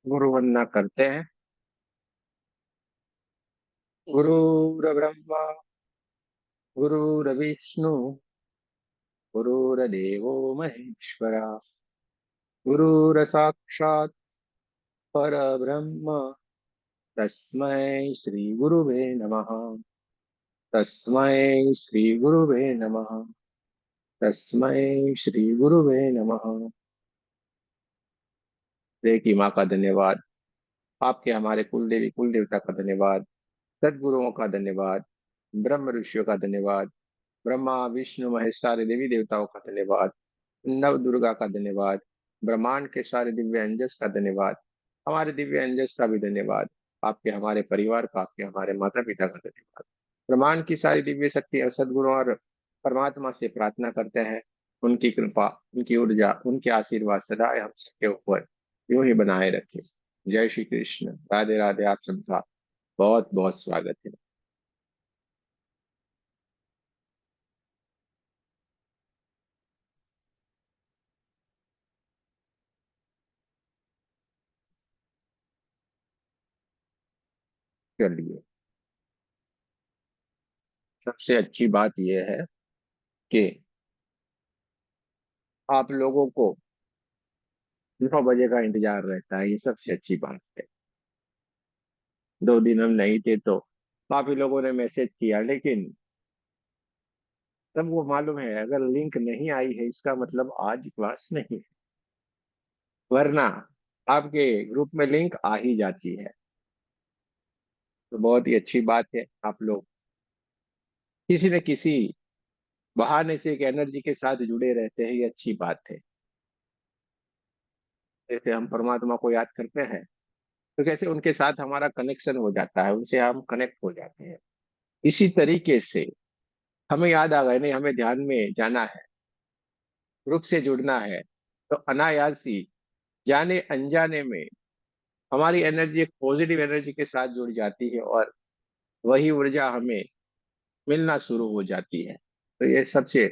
गुरु वंदना करते हैं। गुरुर्ब्रह्मा गुरुर्विष्णु गुरुर्देवो महेश्वरा गुरुर्साक्षात् परब्रह्म तस्मै श्री गुरुवे नमः। तस्मै श्री गुरुवे नमः। तस्मै श्री गुरुवे नमः। देवी माँ का धन्यवाद। आपके हमारे कुल देवी कुल देवता का धन्यवाद। सदगुरुओं का धन्यवाद। ब्रह्म ऋषियों का धन्यवाद। ब्रह्मा विष्णु महेश सारे देवी देवताओं का धन्यवाद। नव दुर्गा का धन्यवाद। ब्रह्मांड के सारे दिव्य अंजस का धन्यवाद। हमारे दिव्य अंजस का भी धन्यवाद। आपके हमारे परिवार का, आपके हमारे माता पिता का धन्यवाद। ब्रह्मांड की सारी दिव्य शक्ति और सदगुरु और परमात्मा से प्रार्थना करते हैं, उनकी कृपा, उनकी ऊर्जा, उनके आशीर्वाद सदा हम सबके ऊपर यूं ही बनाए रखे। जय श्री कृष्ण। राधे राधे। आप सबका बहुत बहुत स्वागत है। चलिए, सबसे अच्छी बात यह है कि आप लोगों को 9 बजे का इंतजार रहता है, ये सबसे अच्छी बात है। 2 दिन हम नहीं थे तो काफी लोगों ने मैसेज किया, लेकिन सबको मालूम है अगर लिंक नहीं आई है इसका मतलब आज क्लास नहीं है, वरना आपके ग्रुप में लिंक आ ही जाती है। तो बहुत ही अच्छी बात है, आप लोग किसी न किसी बहाने से एक एनर्जी के साथ जुड़े रहते हैं, ये अच्छी बात है। जैसे हम परमात्मा को याद करते हैं तो कैसे उनके साथ हमारा कनेक्शन हो जाता है, उनसे हम कनेक्ट हो जाते हैं। इसी तरीके से हमें याद आ गया, नहीं हमें ध्यान में जाना है, ग्रुप से जुड़ना है, तो अनायास ही जाने अनजाने में हमारी एनर्जी एक पॉजिटिव एनर्जी के साथ जुड़ जाती है और वही ऊर्जा हमें मिलना शुरू हो जाती है। तो ये सबसे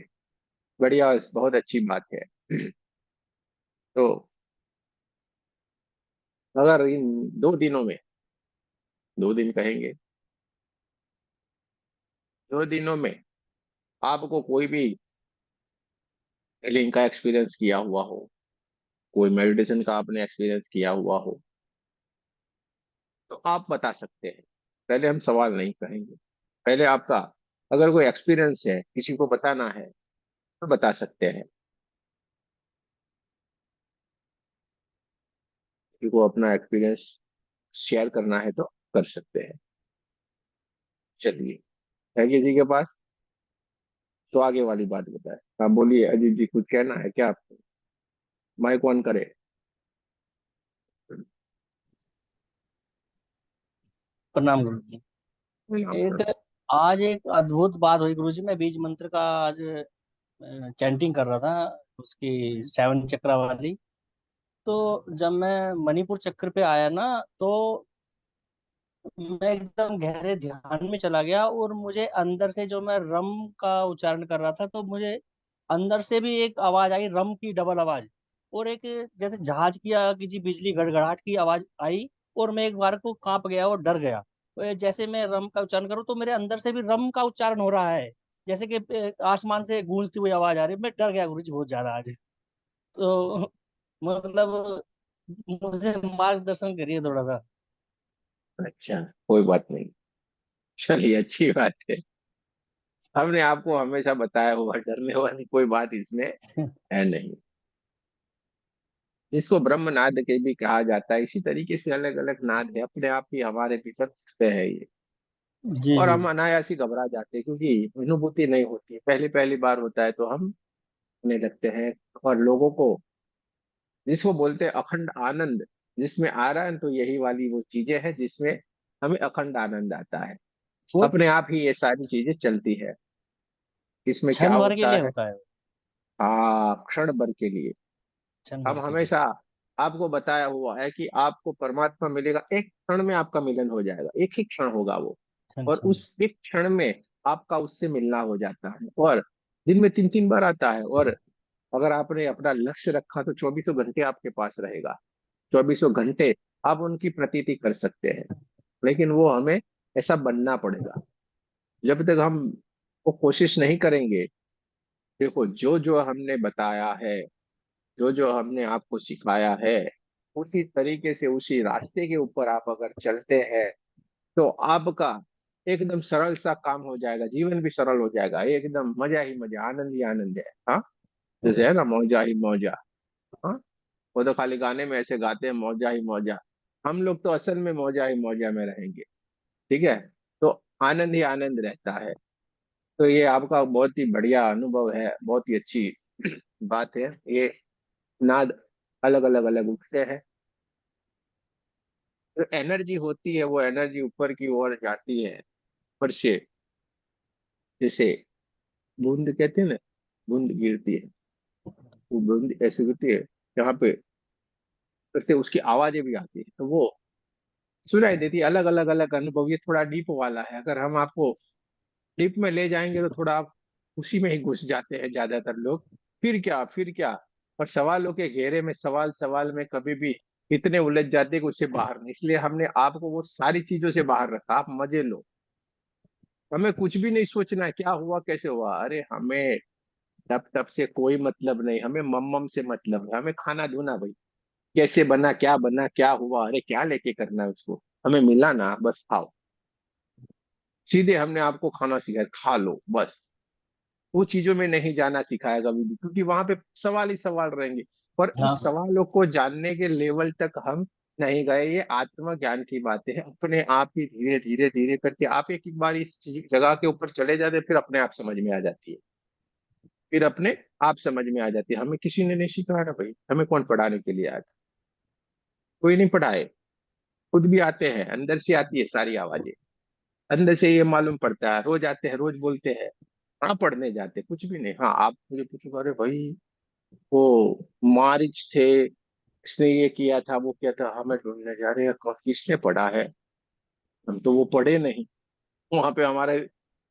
बढ़िया और बहुत अच्छी बात है। तो अगर इन 2 दिनों में, 2 दिन कहेंगे, 2 दिनों में आपको कोई भी हीलिंग का एक्सपीरियंस किया हुआ हो, कोई मेडिटेशन का आपने एक्सपीरियंस किया हुआ हो, तो आप बता सकते हैं। पहले हम सवाल नहीं करेंगे, पहले आपका अगर कोई एक्सपीरियंस है, किसी को बताना है तो बता सकते हैं। किसी को अपना एक्सपीरियंस शेयर करना है तो कर सकते हैं। चलिए, है किसी के पास तो आगे वाली बात बताए। आप बोलिए, अजीत जी कुछ कहना है क्या आपको? माइक ऑन करे। प्रणाम गुरु जी। प्रणाम एक प्रणाम। आज एक अद्भुत बात हुई गुरु जी। मैं बीज मंत्र का आज चैंटिंग कर रहा था, उसकी 7 चक्रा वाली। तो जब मैं मणिपुर चक्र पे आया ना, तो मैं एकदम गहरे ध्यान में चला गया और मुझे अंदर से, जो मैं रम का उच्चारण कर रहा था, तो मुझे अंदर से भी एक आवाज आई, रम की डबल आवाज। और एक जैसे जहाज की किसी बिजली गड़गड़ाहट की आवाज आई। और मैं एक बार को कांप गया और डर गया। और जैसे मैं रम का उच्चारण करूँ तो मेरे अंदर से भी रम का उच्चारण हो रहा है, जैसे कि आसमान से गूंजती हुई आवाज आ रही है। मैं डर गया गुरु जी बहुत ज्यादा आज। तो मतलब मुझे मार्गदर्शन करिए थोड़ा सा। अच्छा, कोई बात नहीं। चलिए, अच्छी बात है। हमने आपको हमेशा बताया हुआ, डरने वाली कोई बात इसमें है नहीं। जिसको ब्रह्म नाद के भी कहा जाता है, इसी तरीके से अलग अलग नाद है, अपने आप ही हमारे भीतर उठते हैं ये। जी और जी। हम अनायास ही घबरा जाते हैं क्योंकि अनुभूति नहीं होती, पहली पहली बार होता है तो हम होने लगते हैं। और लोगों को, जिसको बोलते हैं अखंड आनंद, जिसमें आ रहा है, तो यही वाली वो चीजें हैं जिसमें हमें अखंड आनंद आता है। वो अपने आप ही ये सारी चीजें चलती है। इसमें क्या क्षण भर के होता लिए है? होता है। हाँ, क्षण भर के लिए। क्षण हम भर के लिए। हमेशा आपको बताया हुआ है कि आपको परमात्मा मिलेगा, एक क्षण में आपका मिलन हो जाएगा, एक ही क्षण होगा वो। क्षण और क्षण। उस एक क्षण में आपका उससे मिलना हो जाता है, और दिन में 3 3 बार आता है। और अगर आपने अपना लक्ष्य रखा तो 24 घंटे आपके पास रहेगा। 24 घंटे आप उनकी प्रतीति कर सकते हैं, लेकिन वो हमें ऐसा बनना पड़ेगा। जब तक हम वो कोशिश नहीं करेंगे, देखो जो जो हमने बताया है, जो जो हमने आपको सिखाया है, उसी तरीके से उसी रास्ते के ऊपर आप अगर चलते हैं, तो आपका एकदम सरल सा काम हो जाएगा, जीवन भी सरल हो जाएगा, एकदम मजा ही मजा, आनंद ही आनंद है। हाँ, जैसे है ना, मौजा ही मौजा। हाँ, वो तो खाली गाने में ऐसे गाते हैं मौजा ही मौजा, हम लोग तो असल में मौजा ही मौजा में रहेंगे। ठीक है, तो आनंद ही आनंद रहता है। तो ये आपका बहुत ही बढ़िया अनुभव है, बहुत ही अच्छी बात है ये। नाद अलग अलग अलग उठते हैं, जो एनर्जी होती है वो एनर्जी ऊपर की ओर जाती है, ऊपर से, जैसे बूंद कहते हैं ना, बूंद गिरती है, वो बूंद ऐसे गिरती है यहाँ पे, उससे उसकी आवाजें भी आती है, तो वो सुनाई देती है। अलग अलग अलग अनुभव, ये थोड़ा डीप वाला है, अगर हम आपको डीप में ले जाएंगे तो थोड़ा आप उसी में ही घुस जाते हैं ज्यादातर लोग। फिर क्या, फिर क्या, और सवालों के घेरे में, सवाल सवाल में कभी भी इतने उलझ जाते हैं कि उससे बाहर नहीं। इसलिए हमने आपको वो सारी चीजों से बाहर रखा, आप मजे लो। हमें कुछ भी नहीं सोचना है क्या हुआ कैसे हुआ, अरे हमें तब तब से कोई मतलब नहीं, हमें मम्मम से मतलब है, हमें खाना ढूंढना भाई, कैसे बना क्या हुआ, अरे क्या लेके करना है उसको, हमें मिला ना बस खाओ। सीधे हमने आपको खाना सिखाया, खा लो बस। वो चीजों में नहीं जाना सिखाया कभी भी, क्योंकि वहां पे सवाल ही सवाल रहेंगे। पर उस हाँ। सवालों को जानने के लेवल तक हम नहीं गए, ये आत्मज्ञान की बातें हैं। अपने आप ही धीरे धीरे धीरे करके आप एक एक बार इस जगह के ऊपर चले जाते हैं, फिर अपने आप समझ में आ जाती है, फिर अपने आप समझ में आ जाती है। हमें किसी ने नहीं सिखाया ना भाई, हमें कौन पढ़ाने के लिए आया था? कोई नहीं पढ़ाए, खुद भी आते हैं, अंदर से आती है सारी आवाजें, अंदर से ये मालूम पड़ता है, रोज आते हैं रोज बोलते हैं। हाँ, पढ़ने जाते कुछ भी नहीं। हाँ, आप मुझे पूछो, अरे भाई वो मारिच थे, इसने ये किया था वो किया था, हमें ढूंढने जा रहे हैं किसने पढ़ा है, हम तो वो पढ़े नहीं। वहां पे हमारा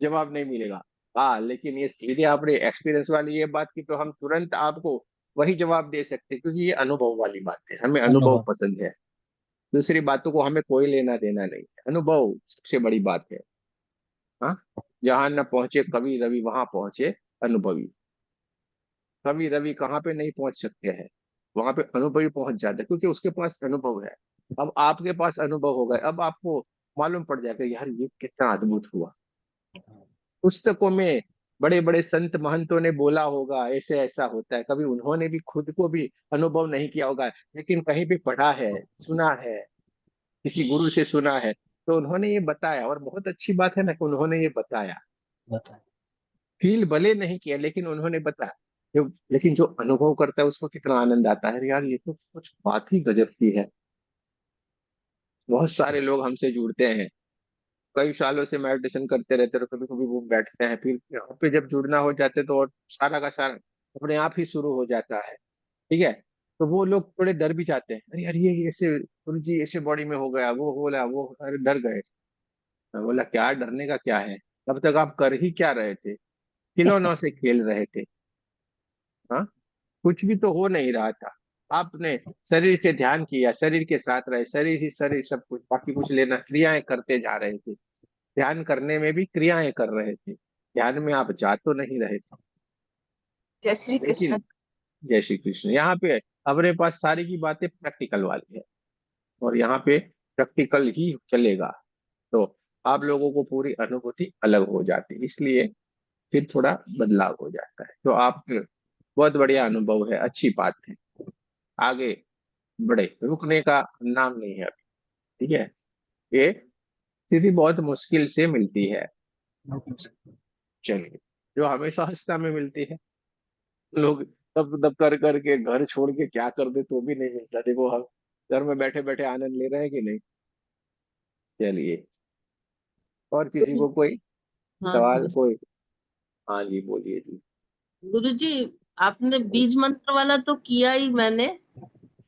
जवाब नहीं मिलेगा। हाँ, लेकिन ये सीधे आपने एक्सपीरियंस वाली ये बात की, तो हम तुरंत आपको वही जवाब दे सकते हैं, क्योंकि ये अनुभव वाली बात है, हमें अनुभव अनुभव। पसंद है। दूसरी बातों को हमें कोई लेना देना नहीं है, अनुभव सबसे बड़ी बात है। हाँ, जहां न पहुंचे कवि रवि, वहां पहुंचे अनुभवी। कवि रवि कहाँ पे नहीं पहुंच सकते हैं, वहां पे अनुभवी पहुंच जाते हैं, क्योंकि उसके पास अनुभव है। अब आपके पास अनुभव हो गए, अब आपको मालूम पड़ जाएगा यार ये कितना अद्भुत हुआ। पुस्तकों में बड़े बड़े संत महंतों ने बोला होगा ऐसे ऐसा होता है, कभी उन्होंने भी खुद को भी अनुभव नहीं किया होगा, लेकिन कहीं भी पढ़ा है, सुना है, किसी गुरु से सुना है, तो उन्होंने ये बताया। और बहुत अच्छी बात है ना कि उन्होंने ये बताया, बताए। फील भले नहीं किया लेकिन उन्होंने बताया। लेकिन जो अनुभव करता है उसको कितना आनंद आता है, यार ये तो कुछ बात ही गजब की है। बहुत सारे लोग हमसे जुड़ते हैं, कई सालों से मेडिटेशन करते रहते हैं, कभी कभी वो बैठते हैं, फिर यहाँ पे जब जुड़ना हो जाते तो और सारा का सारा अपने आप ही शुरू हो जाता है। ठीक है, तो वो लोग थोड़े डर भी जाते हैं, अरे यार ये ऐसे गुरु जी ऐसे बॉडी में हो गया, वो बोला वो, अरे डर गए। मैं बोला क्या डरने का क्या है, तब तक आप कर ही क्या रहे थे, खिलौनों से खेल रहे थे। हाँ, कुछ भी तो हो नहीं रहा था। आपने शरीर से ध्यान किया, शरीर के साथ रहे, शरीर ही शरीर सब कुछ, बाकी कुछ लेना, क्रियाएं करते जा रहे थे। ध्यान करने में भी क्रियाएं कर रहे थे, ध्यान में आप जा तो नहीं रहे थे। जय श्री लेकिन कृष्ण। जय श्री कृष्ण, यहाँ पे अपने पास सारी की बातें प्रैक्टिकल वाली है, और यहाँ पे प्रैक्टिकल ही चलेगा, तो आप लोगों को पूरी अनुभूति अलग हो जाती है, इसलिए फिर थोड़ा बदलाव हो जाता है। तो आप, बहुत बढ़िया अनुभव है, अच्छी बात है, आगे बढ़े, रुकने का नाम नहीं है अभी। ठीक है, ये स्थिति बहुत मुश्किल से मिलती है, चलिए, जो हमेशा हंसता में मिलती है। लोग तब तब कर करके घर छोड़ के क्या कर दे तो भी नहीं मिलता, देखो हम घर में बैठे बैठे आनंद ले रहे हैं कि नहीं। चलिए, और किसी को कोई हाँ, सवाल कोई? हाँ जी, बोलिए जी। गुरु जी, आपने बीज मंत्र वाला तो किया ही मैंने।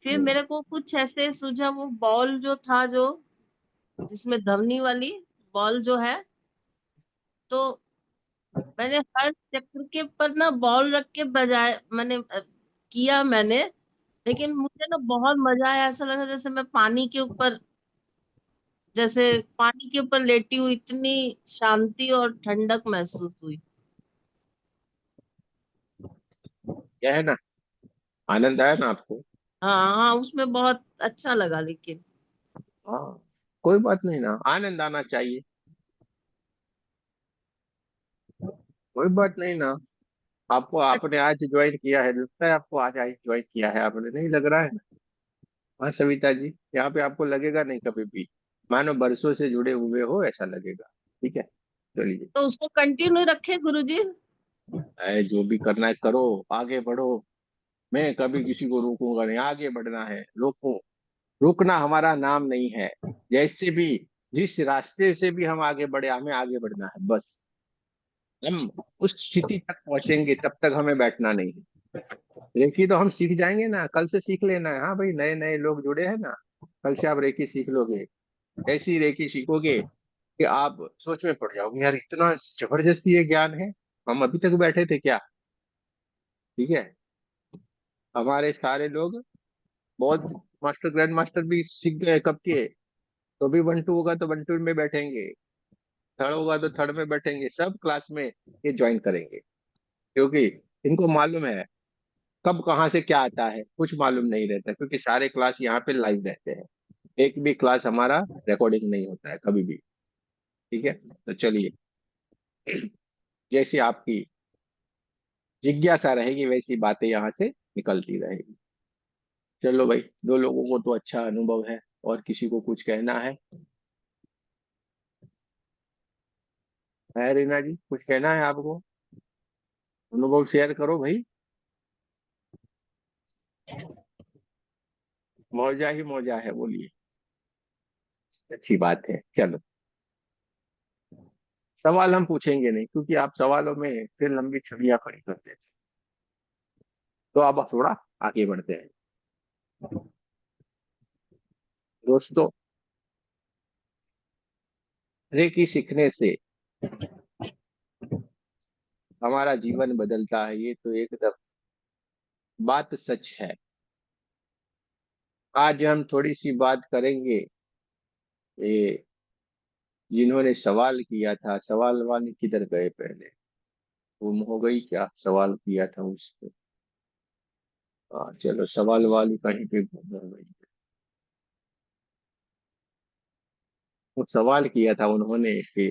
फिर हम्म, मेरे को कुछ ऐसे सूझा, वो बॉल जो था, जो जिसमें धमनी वाली बॉल जो है, तो मैंने हर चक्र के पर ना बॉल रख के बजाय, मैंने किया मैंने। लेकिन मुझे ना बहुत मजा आया, ऐसा लगा जैसे मैं पानी के ऊपर, जैसे पानी के ऊपर लेटी हुई, इतनी शांति और ठंडक महसूस हुई। क्या है ना, आनंद आया ना आपको? हाँ हाँ, उसमें बहुत अच्छा लगा लेकिन। हाँ, कोई बात नहीं ना, आनंद आना चाहिए। कोई बात नहीं ना। आपको, आपने आज ज्वाइन किया है, लगता है आपको आज आज ज्वाइन किया है आपने, नहीं लग रहा है ना? हाँ सविता जी, यहाँ पे आपको लगेगा नहीं कभी भी, मानो बरसों से जुड़े हुए हो ऐसा लगेगा। ठीक है, चलिए। तो उसको कंटिन्यू रखे गुरुजी। जो भी करना है करो, आगे बढ़ो। मैं कभी किसी को रोकूंगा नहीं, आगे बढ़ना है। रोको, रुकना हमारा नाम नहीं है। जैसे भी, जिस रास्ते से भी हम आगे बढ़े, हमें आगे बढ़ना है बस। हम उस स्थिति तक पहुंचेंगे, तब तक हमें बैठना नहीं है। रेकी तो हम सीख जाएंगे ना, कल से सीख लेना है। हाँ भाई, नए नए लोग जुड़े हैं ना, कल से आप रेकी सीख लोगे। ऐसी रेकी सीखोगे कि आप सोच में पड़ जाओगे, यार इतना जबरदस्ती ये ज्ञान है, हम अभी तक बैठे थे क्या? ठीक है। हमारे सारे लोग, बहुत मास्टर, ग्रैंड मास्टर भी सीख गए कब के। तो भी 1 2 होगा तो 1 2 में बैठेंगे, थर्ड होगा तो थर्ड में बैठेंगे, सब क्लास में ये ज्वाइन करेंगे। क्योंकि इनको मालूम है कब कहाँ से क्या आता है, कुछ मालूम नहीं रहता, क्योंकि सारे क्लास यहाँ पे लाइव रहते हैं। एक भी क्लास हमारा रिकॉर्डिंग नहीं होता है कभी भी। ठीक है, तो चलिए, जैसी आपकी जिज्ञासा रहेगी वैसी बातें यहाँ से निकलती रहेगी। चलो भाई, दो लोगों को तो अच्छा अनुभव है, और किसी को कुछ कहना है रीना जी, कुछ कहना है आपको? अनुभव शेयर करो भाई। मौजा ही मौजा है, बोलिए। अच्छी बात है, चलो। सवाल हम पूछेंगे नहीं, क्योंकि आप सवालों में फिर लंबी छवियां खड़ी कर देते। तो अब थोड़ा आगे बढ़ते हैं दोस्तों। रेकी सीखने से हमारा जीवन बदलता है, ये तो एकदम बात सच है। आज हम थोड़ी सी बात करेंगे, ये जिन्होंने सवाल किया था, सवाल वाले किधर गए पहले? गुम हो गई क्या, सवाल किया था उसको? हाँ चलो, सवाल वाली कहीं पे गुम हो गई। वो सवाल किया था उन्होंने कि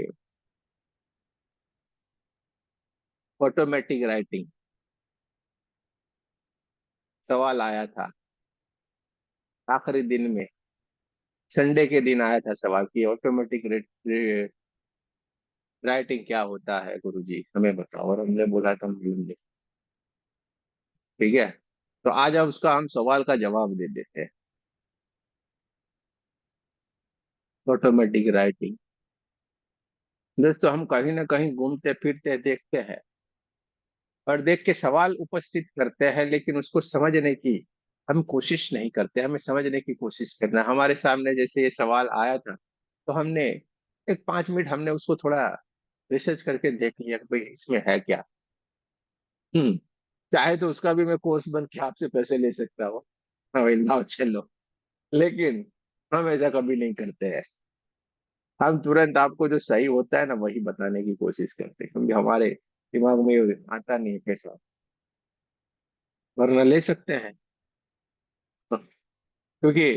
ऑटोमेटिक राइटिंग, सवाल आया था आखिरी दिन में, संडे के दिन आया था सवाल कि ऑटोमेटिक राइटिंग क्या होता है गुरुजी, हमें बताओ। और हमने बोला था हम ढूंढ। ठीक है, तो आज अब उसका हम सवाल का जवाब दे देते हैं। ऑटोमेटिक राइटिंग, दोस्तों हम कहीं ना कहीं घूमते फिरते देखते हैं, और देख के सवाल उपस्थित करते हैं, लेकिन उसको समझने की हम कोशिश नहीं करते। हमें समझने की कोशिश करना है। हमारे सामने जैसे ये सवाल आया था, तो हमने एक 5 मिनट हमने उसको थोड़ा रिसर्च करके देख लिया कि भाई इसमें है क्या। हम्म चाहे तो उसका भी मैं कोर्स बन के आपसे पैसे ले सकता हूँ। हाँ भाई, लाओ चलो। लेकिन हम ऐसा कभी नहीं करते हैं। हम तुरंत आपको जो सही होता है ना, वही बताने की कोशिश करते हैं, क्योंकि हमारे दिमाग में आता नहीं है कैसा, वरना ले सकते हैं। क्योंकि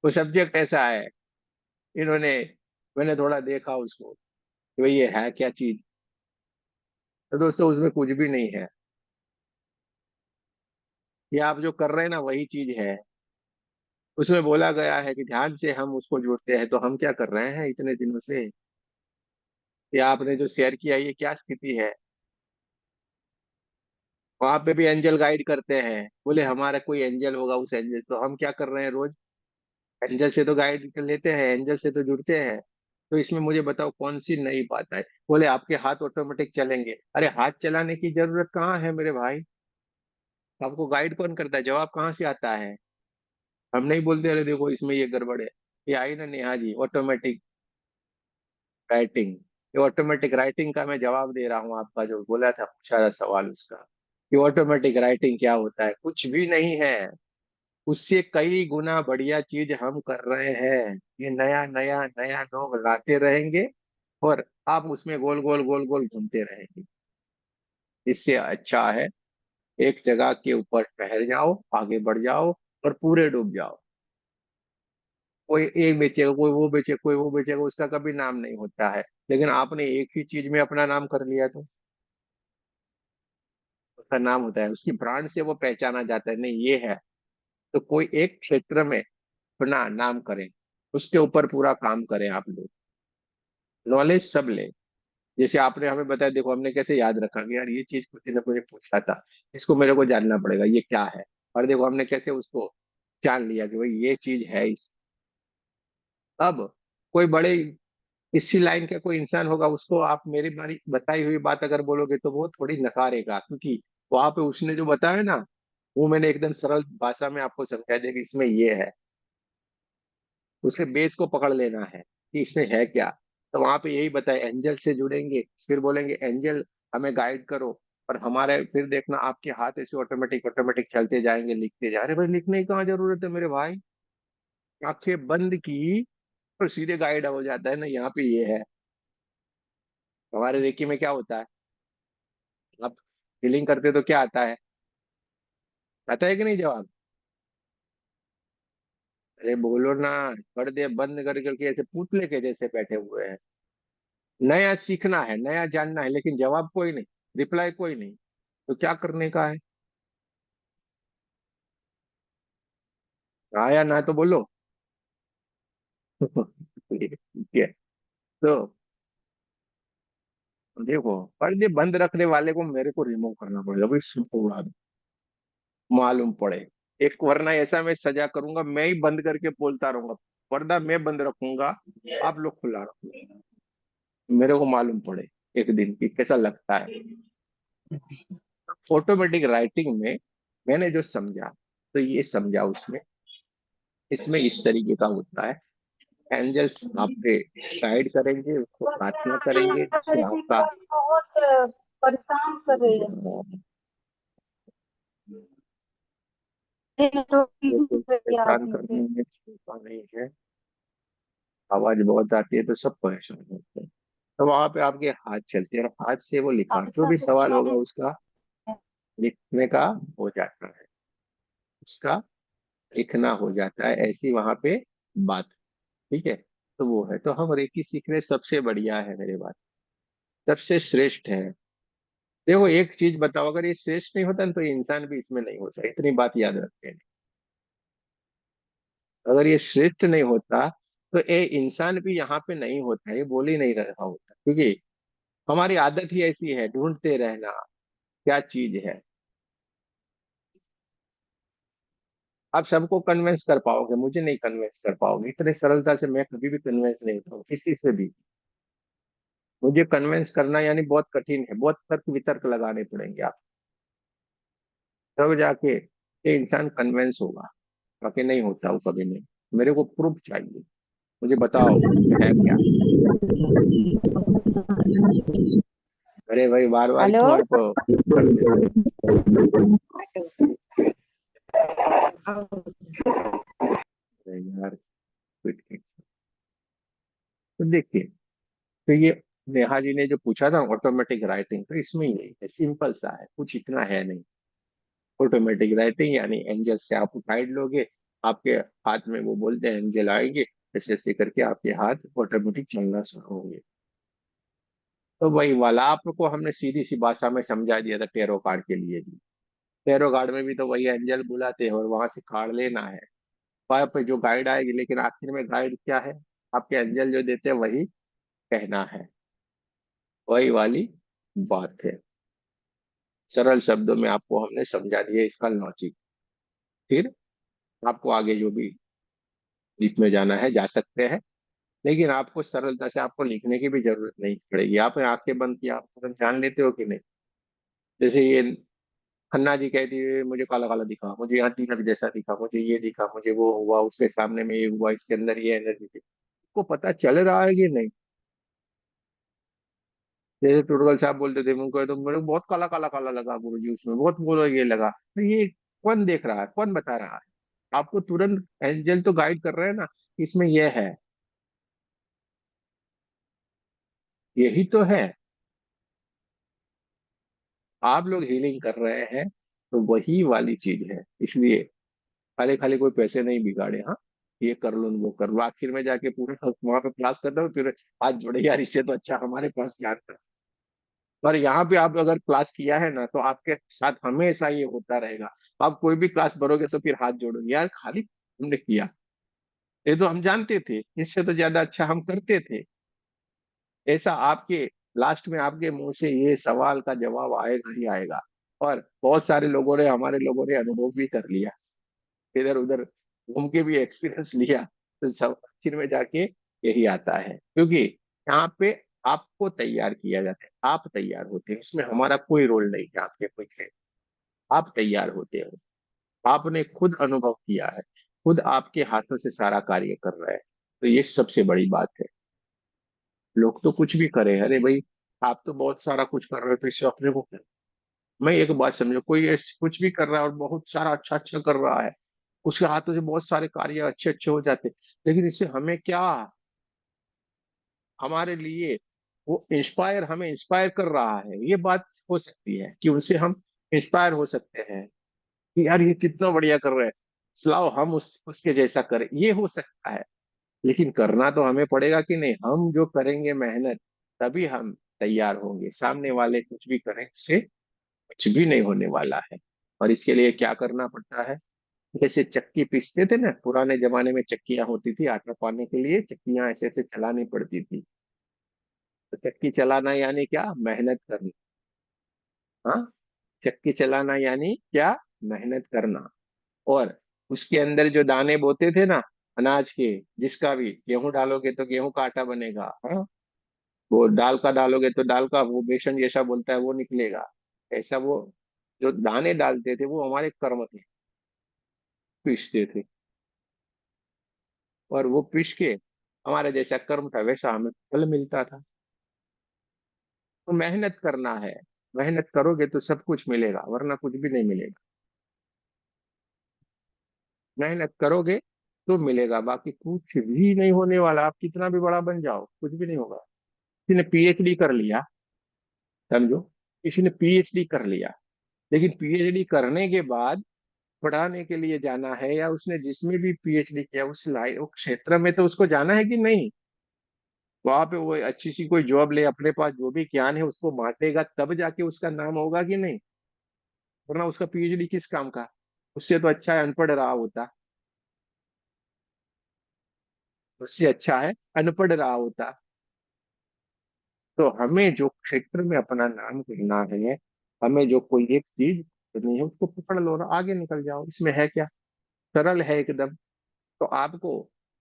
वो सब्जेक्ट ऐसा है, इन्होंने, मैंने थोड़ा देखा उसको कि भाई ये है क्या चीज। तो दोस्तों उसमें कुछ भी नहीं है, ये आप जो कर रहे हैं ना वही चीज है। उसमें बोला गया है कि ध्यान से हम उसको जोड़ते हैं, तो हम क्या कर रहे हैं इतने दिनों से? ये आपने जो शेयर किया, ये क्या स्थिति है? वहां पे भी एंजल गाइड करते हैं, बोले हमारा कोई एंजल होगा, उस एंजल, तो हम क्या कर रहे हैं रोज? एंजल से तो गाइड कर लेते हैं, एंजल से तो जुड़ते हैं। तो इसमें मुझे बताओ कौन सी नई बात है? बोले आपके हाथ ऑटोमेटिक चलेंगे। अरे हाथ चलाने की जरूरत कहाँ है मेरे भाई? आपको गाइड कौन करता है? जवाब कहाँ से आता है? हम नहीं बोलते अरे देखो इसमें ये गड़बड़ है। ये आई ना नेहा जी, ऑटोमेटिक राइटिंग। ये ऑटोमेटिक राइटिंग का मैं जवाब दे रहा हूँ, आपका जो बोला था, पूछा था सवाल उसका कि ऑटोमेटिक राइटिंग क्या होता है। कुछ भी नहीं है। उससे कई गुना बढ़िया चीज हम कर रहे हैं। ये नया नया नया लोग लाते रहेंगे और आप उसमें गोल गोल गोल गोल घूमते रहेंगे। इससे अच्छा है एक जगह के ऊपर ठहर जाओ, आगे बढ़ जाओ और पूरे डूब जाओ। कोई एक बेचेगा, कोई वो बेचेगा, कोई वो बेचेगा, उसका कभी नाम नहीं होता है। लेकिन आपने एक ही चीज में अपना नाम कर लिया तो उसका नाम होता है, उसकी ब्रांड से वो पहचाना जाता है, नहीं ये है। तो कोई एक क्षेत्र में अपना नाम करें, उसके ऊपर पूरा काम करें आप लोग, नॉलेज सब ले। जैसे आपने हमें बताया, देखो हमने कैसे याद रखा कि यार ये चीज किसी ने मुझे पूछा था, इसको मेरे को जानना पड़ेगा ये क्या है। और देखो हमने कैसे उसको जान लिया कि भाई ये चीज है इस। अब कोई बड़े इसी लाइन का कोई इंसान होगा, उसको आप मेरी बारी बताई हुई बात अगर बोलोगे तो वो थोड़ी नकारेगा, क्योंकि वहां पे उसने जो बताया ना, वो मैंने एकदम सरल भाषा में आपको समझा दिया कि इसमें ये है। उसके बेस को पकड़ लेना है कि इसमें है क्या। तो वहां पे यही बताया, एंजल से जुड़ेंगे, फिर बोलेंगे एंजल हमें गाइड करो। और हमारे फिर देखना आपके हाथ ऐसे ऑटोमेटिक ऑटोमेटिक चलते जाएंगे, लिखते जा रहे भाई, लिखने की कहाँ जरूरत है मेरे भाई। आंखें बंद की और सीधे गाइड हो जाता है ना, यहाँ पे ये है। हमारे रेकी में क्या होता है, आप फीलिंग करते तो क्या आता है, आता है कि नहीं जवाब। अरे बोलो ना, पर्दे बंद कर करके ऐसे पुतले के जैसे बैठे हुए हैं। नया सीखना है, नया जानना है, लेकिन जवाब कोई नहीं, रिप्लाई कोई नहीं। तो क्या करने का है, हाँ या ना तो बोलो। ठीक है। तो देखो, पर्दे बंद रखने वाले को मेरे को रिमूव करना पड़ेगा भाई, सबको उड़ा दो, मालूम पड़े। एक वरना ऐसा मैं सजा करूंगा, मैं ही बंद करके बोलता रहूंगा, पर्दा मैं बंद रखूंगा, आप लोग खुला रखो, मेरे को मालूम पड़े एक दिन की कैसा लगता है। ऑटोमेटिक राइटिंग में मैंने जो समझा, तो ये समझा उसमें, इसमें इस तरीके का होता है। एंजल्स आपके गाइड करेंगे, उसको प्रार्थना करेंगे जिससे आपका बहुत परेशान कर रही है। परेशान करने में होता नहीं है। आवाज बहुत आती है तो सब परेशान होते हैं। तो वहां पे आपके हाथ चलते हैं और हाथ से वो लिखा, जो ऐसा भी कुछ सवाल होगा नहीं उसका है। लिखने का हो जाता है, उसका लिखना हो जाता है, ऐसी वहां पे बात। ठीक है। तो वो है, तो हम रेकी सीख रहे, सबसे बढ़िया है मेरे बात, सबसे श्रेष्ठ है। देखो एक चीज बताओ, अगर ये श्रेष्ठ नहीं होता ना, तो ये इंसान भी इसमें नहीं होता, इतनी बात याद रखते हैं। अगर ये श्रेष्ठ नहीं होता तो ये इंसान भी यहाँ पे नहीं होता, ये बोल ही नहीं रहा होता, क्योंकि हमारी आदत ही ऐसी है ढूंढते रहना क्या चीज है। आप सबको कन्विंस कर पाओगे, मुझे नहीं कन्विंस कर पाओगे, इतने सरलता से मैं कभी भी कन्विंस नहीं होता हूँ किसी से भी। मुझे कन्विंस करना यानी बहुत कठिन है, बहुत तर्क वितर्क लगाने पड़ेंगे आप, तब जाके ये इंसान कन्विंस होगा। बाकी नहीं होता वो कभी नहीं। मेरे को प्रूफ चाहिए, मुझे बताओ है क्या। अरे भाई बार बार हेलो। क्यों आप कर देते हो। अरे यार quit it। तो देखिए, तो ये नेहा जी ने जो पूछा था ऑटोमेटिक राइटिंग, तो इसमें यही है, सिंपल सा है, कुछ इतना है नहीं। ऑटोमेटिक राइटिंग यानी एंजल से आप गाइड लोगे, आपके हाथ में वो बोलते हैं एंजल आएंगे, ऐसे ऐसे करके आपके हाथ ऑटोमेटिक चलना शुरू होंगे। तो वही वाला आपको हमने सीधी सी भाषा में समझा दिया था टेरो कार्ड के लिए भी। टेरो कार्ड में भी तो वही एंजल बुलाते हैं और वहां से कार्ड लेना है, वहां पे जो गाइड आएगी, लेकिन आखिर में गाइड क्या है, आपके एंजल जो देते हैं वही कहना है, वही वाली बात है। सरल शब्दों में आपको हमने समझा दिया इसका लॉजिक। फिर आपको आगे जो भी डीप में जाना है जा सकते हैं, लेकिन आपको सरलता से आपको लिखने की भी जरूरत नहीं पड़ेगी। आप आंखें बंद किया, आप तुरंत जान लेते हो कि नहीं। जैसे ये खन्ना जी कहती है मुझे काला काला दिखा, मुझे यहाँ तिलक जैसा दिखा, मुझे ये दिखा, मुझे वो हुआ, उसके सामने में ये हुआ, इसके अंदर ये एनर्जी थी, आपको पता चल रहा है कि नहीं। जैसे टुटगल साहब बोलते थे, मुझको तो मेरे को बहुत काला काला काला लगा गुरु जी, उसमें बहुत बोलो ये लगा, तो ये कौन देख रहा है, कौन बता रहा है। आपको तुरंत एंजल तो गाइड कर रहे हैं ना, इसमें यह है, यही तो है। आप लोग हीलिंग कर रहे हैं तो वही वाली चीज है। इसलिए खाली खाली कोई पैसे नहीं बिगाड़े, हाँ, ये कर लो वो कर लो, आखिर में जाके पूरे वहां पे क्लास करते हो, फिर हाथ जोड़े, यार इससे तो अच्छा हमारे पास ज्ञान था। पर यहाँ पे आप अगर क्लास किया है ना, तो आपके साथ हमेशा ये होता रहेगा। आप कोई भी क्लास भरोगे तो फिर हाथ जोड़ोगे, यार खाली हमने किया, ये तो हम जानते थे, इससे तो ज्यादा अच्छा हम करते थे। ऐसा आपके लास्ट में आपके मुंह से ये सवाल का जवाब आएगा ही आएगा। और बहुत सारे लोगों ने, हमारे लोगों ने अनुभव भी कर लिया, इधर उधर घूम के भी एक्सपीरियंस लिया, तो सब आखिर में जाके यही आता है। क्योंकि यहाँ पे आपको तैयार किया जाता है, आप तैयार होते हैं, इसमें हमारा कोई रोल नहीं है आपके पीछे। आप तैयार होते हो, आपने खुद अनुभव किया है, खुद आपके हाथों से सारा कार्य कर रहा है। तो ये सबसे बड़ी बात है। लोग तो कुछ भी करें, अरे भाई आप तो बहुत सारा कुछ कर रहे हो, तो इससे अपने को क्या? मैं एक बात समझो, कोई कुछ भी कर रहा है और बहुत सारा अच्छा अच्छा कर रहा है, उसके हाथों से बहुत सारे कार्य अच्छे अच्छे हो जाते हैं, लेकिन इससे हमें क्या? हमारे लिए वो इंस्पायर, हमें इंस्पायर कर रहा है, ये बात हो सकती है कि उनसे हम इंस्पायर हो सकते हैं कि यार ये कितना बढ़िया कर रहा है, लाओ हम उसके जैसा करें, ये हो सकता है। लेकिन करना तो हमें पड़ेगा कि नहीं, हम जो करेंगे मेहनत, तभी हम तैयार होंगे। सामने वाले कुछ भी करें, उससे कुछ भी नहीं होने वाला है। और इसके लिए क्या करना पड़ता है? जैसे चक्की पीसते थे ना, पुराने जमाने में चक्कियां होती थी, आटा पाने के लिए चक्कियां ऐसे ऐसे चलानी पड़ती थी। तो चक्की चलाना यानी क्या? मेहनत करना। हाँ, चक्की चलाना यानी क्या? मेहनत करना। और उसके अंदर जो दाने बोते थे ना, अनाज के, जिसका भी गेहूं डालोगे तो गेहूं का आटा बनेगा, हाँ, वो दाल का डालोगे तो दाल का वो बेसन जैसा बोलता है वो निकलेगा। ऐसा वो जो दाने डालते थे, वो हमारे कर्म थे, पीसते थे, और वो पीस के हमारा जैसा कर्म था वैसा हमें फल मिलता था। तो मेहनत करना है, मेहनत करोगे तो सब कुछ मिलेगा, वरना कुछ भी नहीं मिलेगा। मेहनत करोगे तो मिलेगा, बाकी कुछ भी नहीं होने वाला। आप कितना भी बड़ा बन जाओ, कुछ भी नहीं होगा। किसी ने पीएचडी कर लिया, समझो, किसी ने पीएचडी कर लिया, लेकिन पीएचडी करने के बाद पढ़ाने के लिए जाना है, या उसने जिसमें भी पीएचडी किया उस लाइन, उस क्षेत्र में तो उसको जाना है कि नहीं? वहां पे वो अच्छी सी कोई जॉब ले, अपने पास जो भी ज्ञान है उसको बांटेगा, तब जाके उसका नाम होगा कि नहीं? वरना उसका पीएचडी किस काम का? उससे तो अच्छा है अनपढ़ रहा होता, उससे अच्छा है अनपढ़ रहा होता। तो हमें जो क्षेत्र में अपना नाम करना है, हमें जो कोई एक चीज करनी है, उसको पकड़ लो और आगे निकल जाओ। इसमें है क्या? सरल है एकदम। तो आपको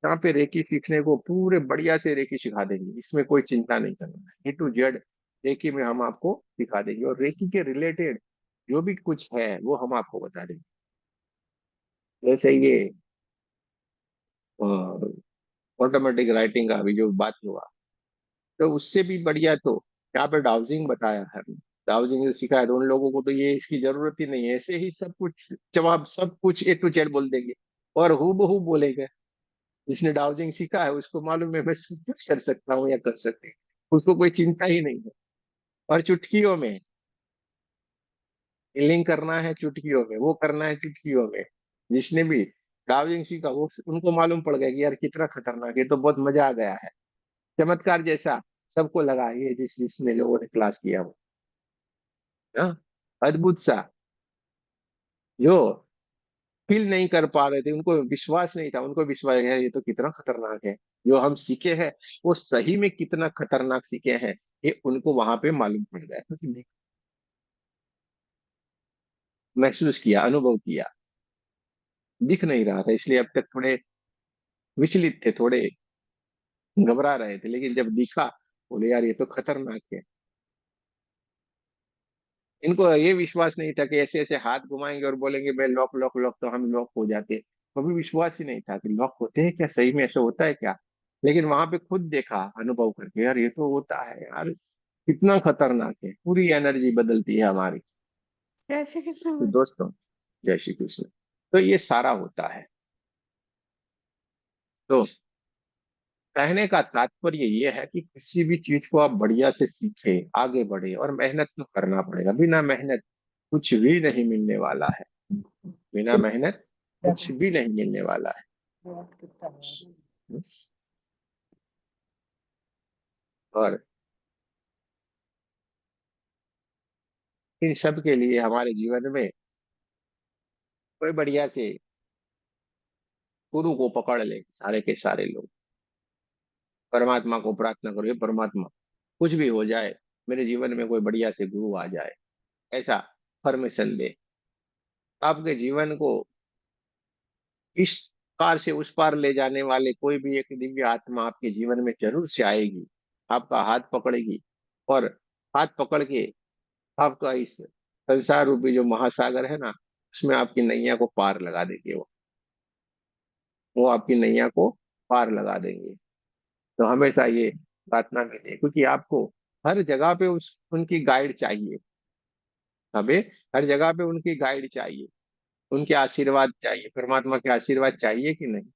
यहाँ पे रेकी सीखने को पूरे बढ़िया से रेकी सिखा देंगे, इसमें कोई चिंता नहीं करना है। A to Z रेकी में हम आपको सिखा देंगे, और रेकी के रिलेटेड जो भी कुछ है वो हम आपको बता देंगे। जैसे ये ऑटोमेटिक राइटिंग का अभी जो बात हुआ, तो उससे भी बढ़िया तो यहाँ पे डाउजिंग बताया है। डाउजिंग सिखाया है, तो उन लोगों को तो ये इसकी जरूरत ही नहीं है, ऐसे ही सब कुछ जवाब, सब कुछ A to Z बोल देंगे, और हूबहू बोलेंगे। जिसने डाउजिंग सीखा है उसको मालूम है मैं सब कुछ कर सकता हूँ या कर सकते हैं, उसको कोई चिंता ही नहीं है। और चुटकियों में हीलिंग करना है, चुटकियों में वो करना है, चुटकियों में। जिसने भी डाउजिंग सीखा वो, उनको मालूम पड़ गया कि यार कितना खतरनाक है, तो बहुत मजा आ गया है। चमत्कार जैसा सबको लगा, ये जिसने लोगों ने क्लास किया वो, हाँ, अद्भुत सा, जो फील नहीं कर पा रहे थे, उनको विश्वास नहीं था, उनको विश्वास है ये तो कितना खतरनाक है। जो हम सीखे हैं वो सही में कितना खतरनाक सीखे हैं, ये उनको वहां पे मालूम पड़ गया, क्योंकि महसूस किया, अनुभव किया। दिख नहीं रहा था, इसलिए अब तक थोड़े विचलित थे, थोड़े घबरा रहे थे, लेकिन जब दिखा, बोले यार ये तो खतरनाक है। इनको ये विश्वास नहीं था कि ऐसे ऐसे हाथ घुमाएंगे और बोलेंगे मैं लॉक लॉक लॉक, तो हम लॉक हो जाते। कभी विश्वास ही नहीं था कि लॉक होते हैं क्या, सही में ऐसा होता है क्या। लेकिन वहां पे खुद देखा, अनुभव करके, यार ये तो होता है यार, कितना खतरनाक है, पूरी एनर्जी बदलती है हमारी। जय श्री कृष्ण तो भाई। दोस्तों, जय श्री कृष्ण। तो ये सारा होता है। तो कहने का तात्पर्य ये है कि किसी भी चीज को आप बढ़िया से सीखे, आगे बढ़े, और मेहनत तो करना पड़ेगा। बिना मेहनत कुछ भी नहीं मिलने वाला है। बिना मेहनत कुछ भी नहीं मिलने वाला है। और इन सब के लिए हमारे जीवन में कोई बढ़िया से गुरु को पकड़ ले, सारे के सारे लोग। परमात्मा को प्रार्थना करो, "हे परमात्मा, कुछ भी हो जाए, मेरे जीवन में कोई बढ़िया से गुरु आ जाए", ऐसा परमिशन दे। आपके जीवन को इस पार से उस पार ले जाने वाले कोई भी एक दिव्य आत्मा आपके जीवन में जरूर से आएगी, आपका हाथ पकड़ेगी, और हाथ पकड़ के आपका इस संसार रूपी जो महासागर है ना, उसमें आपकी नैया को पार लगा देंगे। वो आपकी नैया को पार लगा देंगे। तो हमेशा ये प्रार्थना करिए, क्योंकि आपको हर जगह पे उस उनकी गाइड चाहिए। हमें हर जगह पे उनकी गाइड चाहिए, उनके आशीर्वाद चाहिए। परमात्मा के आशीर्वाद चाहिए कि नहीं?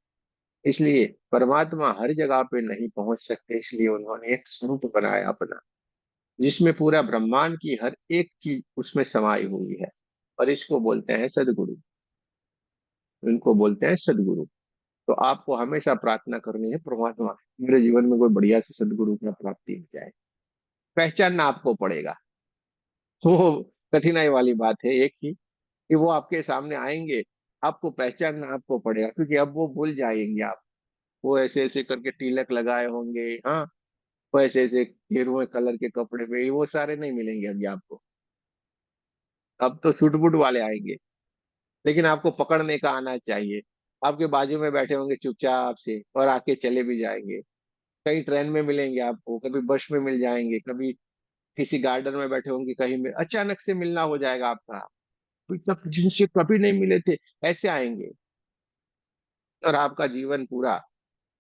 इसलिए परमात्मा हर जगह पे नहीं पहुंच सकते, इसलिए उन्होंने एक स्वरूप बनाया अपना, जिसमें पूरा ब्रह्मांड की हर एक चीज उसमें समाई हुई है। और इसको बोलते हैं सदगुरु। इनको बोलते हैं सदगुरु। तो आपको हमेशा प्रार्थना करनी है, परमात्मा मेरे जीवन में कोई बढ़िया से सदगुरु की प्राप्ति हो जाए। पहचानना आपको पड़ेगा। वो कठिनाई वाली बात है एक ही, कि वो आपके सामने आएंगे, आपको पहचानना आपको पड़ेगा, क्योंकि अब वो भूल जाएंगे आप। वो ऐसे ऐसे करके तिलक लगाए होंगे, हाँ, वो ऐसे ऐसे गेरुए कलर के कपड़े में, वो सारे नहीं मिलेंगे अभी आपको। अब तो सूट बूट वाले आएंगे। लेकिन आपको पकड़ने का आना चाहिए। आपके बाजू में बैठे होंगे चुपचाप से, और आके चले भी जाएंगे। कहीं ट्रेन में मिलेंगे आपको, कभी बस में मिल जाएंगे, कभी किसी गार्डन में बैठे होंगे, कहीं में अचानक से मिलना हो जाएगा आपका। कोई तक जिनसे कभी नहीं मिले थे, ऐसे आएंगे, और आपका जीवन पूरा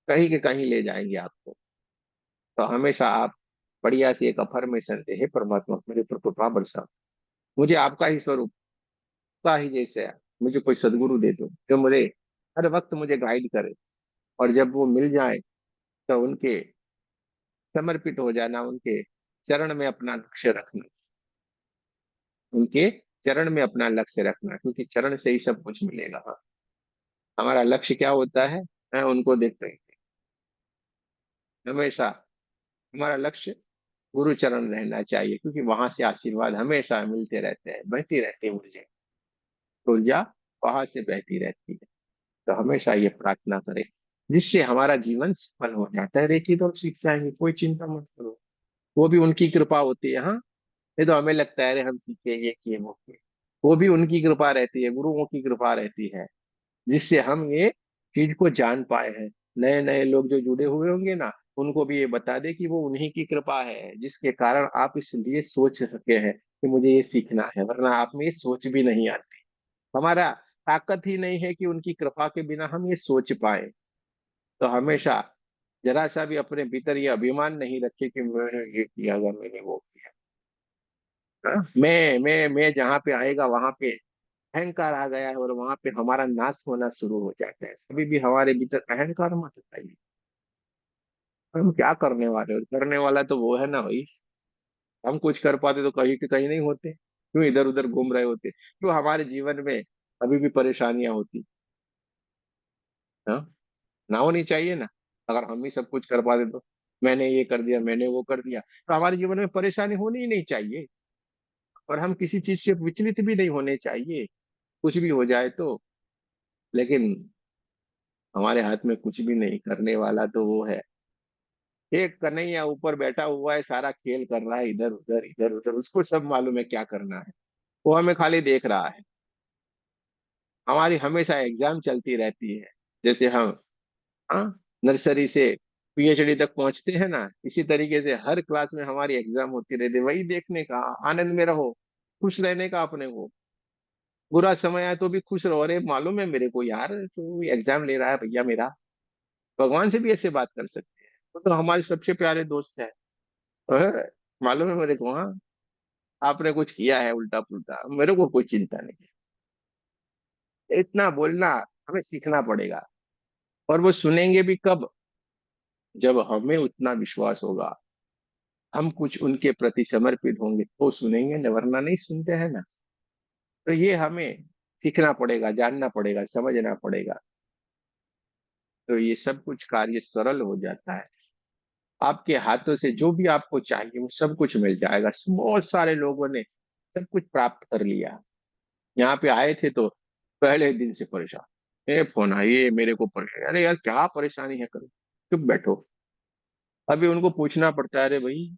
कहीं के कहीं ले जाएंगे आपको। तो हमेशा आप बढ़िया से एक अफर्मेशन दे, "हे परमात्मा, मेरे ऊपर कृपा बरसा, मुझे आपका ही स्वरूप का ही जैसे है, मुझे कोई सदगुरु दे दो, जो मुझे हर वक्त मुझे गाइड करे। और जब वो मिल जाए, तो उनके समर्पित हो जाना, उनके चरण में अपना लक्ष्य रखना, उनके चरण में अपना लक्ष्य रखना, क्योंकि चरण से ही सब कुछ मिलेगा। हाँ, हमारा लक्ष्य क्या होता है? उनको देखते हैं हमेशा। हमारा लक्ष्य गुरु चरण रहना चाहिए, क्योंकि वहां से आशीर्वाद हमेशा मिलते रहते हैं, बहती रहती है ऊर्जा। ऊर्जा वहां से बहती रहती है। तो हमेशा ये प्रार्थना करें, जिससे हमारा जीवन सफल हो जाता है। देखिए, तो हम सीख जाएंगे, कोई चिंता मत करो। वो भी उनकी कृपा होती है। हाँ, ये तो हमें लगता है अरे हम सीखे, ये किए, वो किए। वो भी उनकी कृपा रहती है, गुरुओं की कृपा रहती है, जिससे हम ये चीज को जान पाए हैं। नए नए लोग जो जुड़े हुए होंगे ना, उनको भी ये बता दे कि वो उन्हीं की कृपा है, जिसके कारण आप इसलिए सोच सके हैं कि मुझे ये सीखना है, वरना आप में ये सोच भी नहीं आती। हमारा ताकत ही नहीं है कि उनकी कृपा के बिना हम ये सोच पाए। तो हमेशा जरा सा भी अपने भीतर ये अभिमान नहीं रखे कि मैंने ये किया या मैंने वो किया। हाँ? मैं जहाँ पे आएगा वहां पे अहंकार आ गया है, और वहां पे हमारा नाश होना शुरू हो जाता है। कभी भी हमारे भीतर अहंकार मत बताइए। हम क्या करने वाले, और करने वाला तो वो है ना भाई। हम कुछ कर पाते तो कहीं के कहीं नहीं होते, क्यों इधर उधर घूम रहे होते, क्यों हमारे जीवन में अभी भी परेशानियां होती। हाँ, ना होनी चाहिए ना। अगर हम ही सब कुछ कर पाते तो, मैंने ये कर दिया, मैंने वो कर दिया, तो हमारे जीवन में परेशानी होनी ही नहीं चाहिए। और हम किसी चीज से विचलित भी नहीं होने चाहिए, कुछ भी हो जाए तो। लेकिन हमारे हाथ में कुछ भी नहीं, करने वाला तो वो है। एक कन्हैया ऊपर बैठा हुआ है, सारा खेल कर रहा है, इधर उधर इधर उधर, उसको सब मालूम है क्या करना है। वो हमें खाली देख रहा है। हमारी हमेशा एग्जाम चलती रहती है। जैसे हम, हाँ, नर्सरी से पीएचडी तक पहुंचते हैं ना, इसी तरीके से हर क्लास में हमारी एग्जाम होती रहती है। वही देखने का, आनंद में रहो, खुश रहने का अपने को। बुरा समय आए तो भी खुश रहो, अरे मालूम है मेरे को यार, तो एग्जाम ले रहा है भैया मेरा। भगवान से भी ऐसे बात कर सकते हैं, वो तो हमारे सबसे प्यारे दोस्त है। अ, मालूम है मेरे को, हाँ, आपने कुछ किया है उल्टा पुल्टा, मेरे को कोई चिंता नहीं है। इतना बोलना हमें सीखना पड़ेगा। और वो सुनेंगे भी कब? जब हमें उतना विश्वास होगा, हम कुछ उनके प्रति समर्पित होंगे तो सुनेंगे न, वरना नहीं सुनते हैं ना। तो ये हमें सीखना पड़ेगा, जानना पड़ेगा, समझना पड़ेगा। तो ये सब कुछ कार्य सरल हो जाता है। आपके हाथों से जो भी आपको चाहिए वो सब कुछ मिल जाएगा। बहुत सारे लोगों ने सब कुछ प्राप्त कर लिया। यहाँ पे आए थे तो पहले दिन से परेशान, ये फोन आए, ये मेरे को परेशान, अरे यार क्या परेशानी है, करो चुप बैठो। अभी उनको पूछना पड़ता है, अरे भाई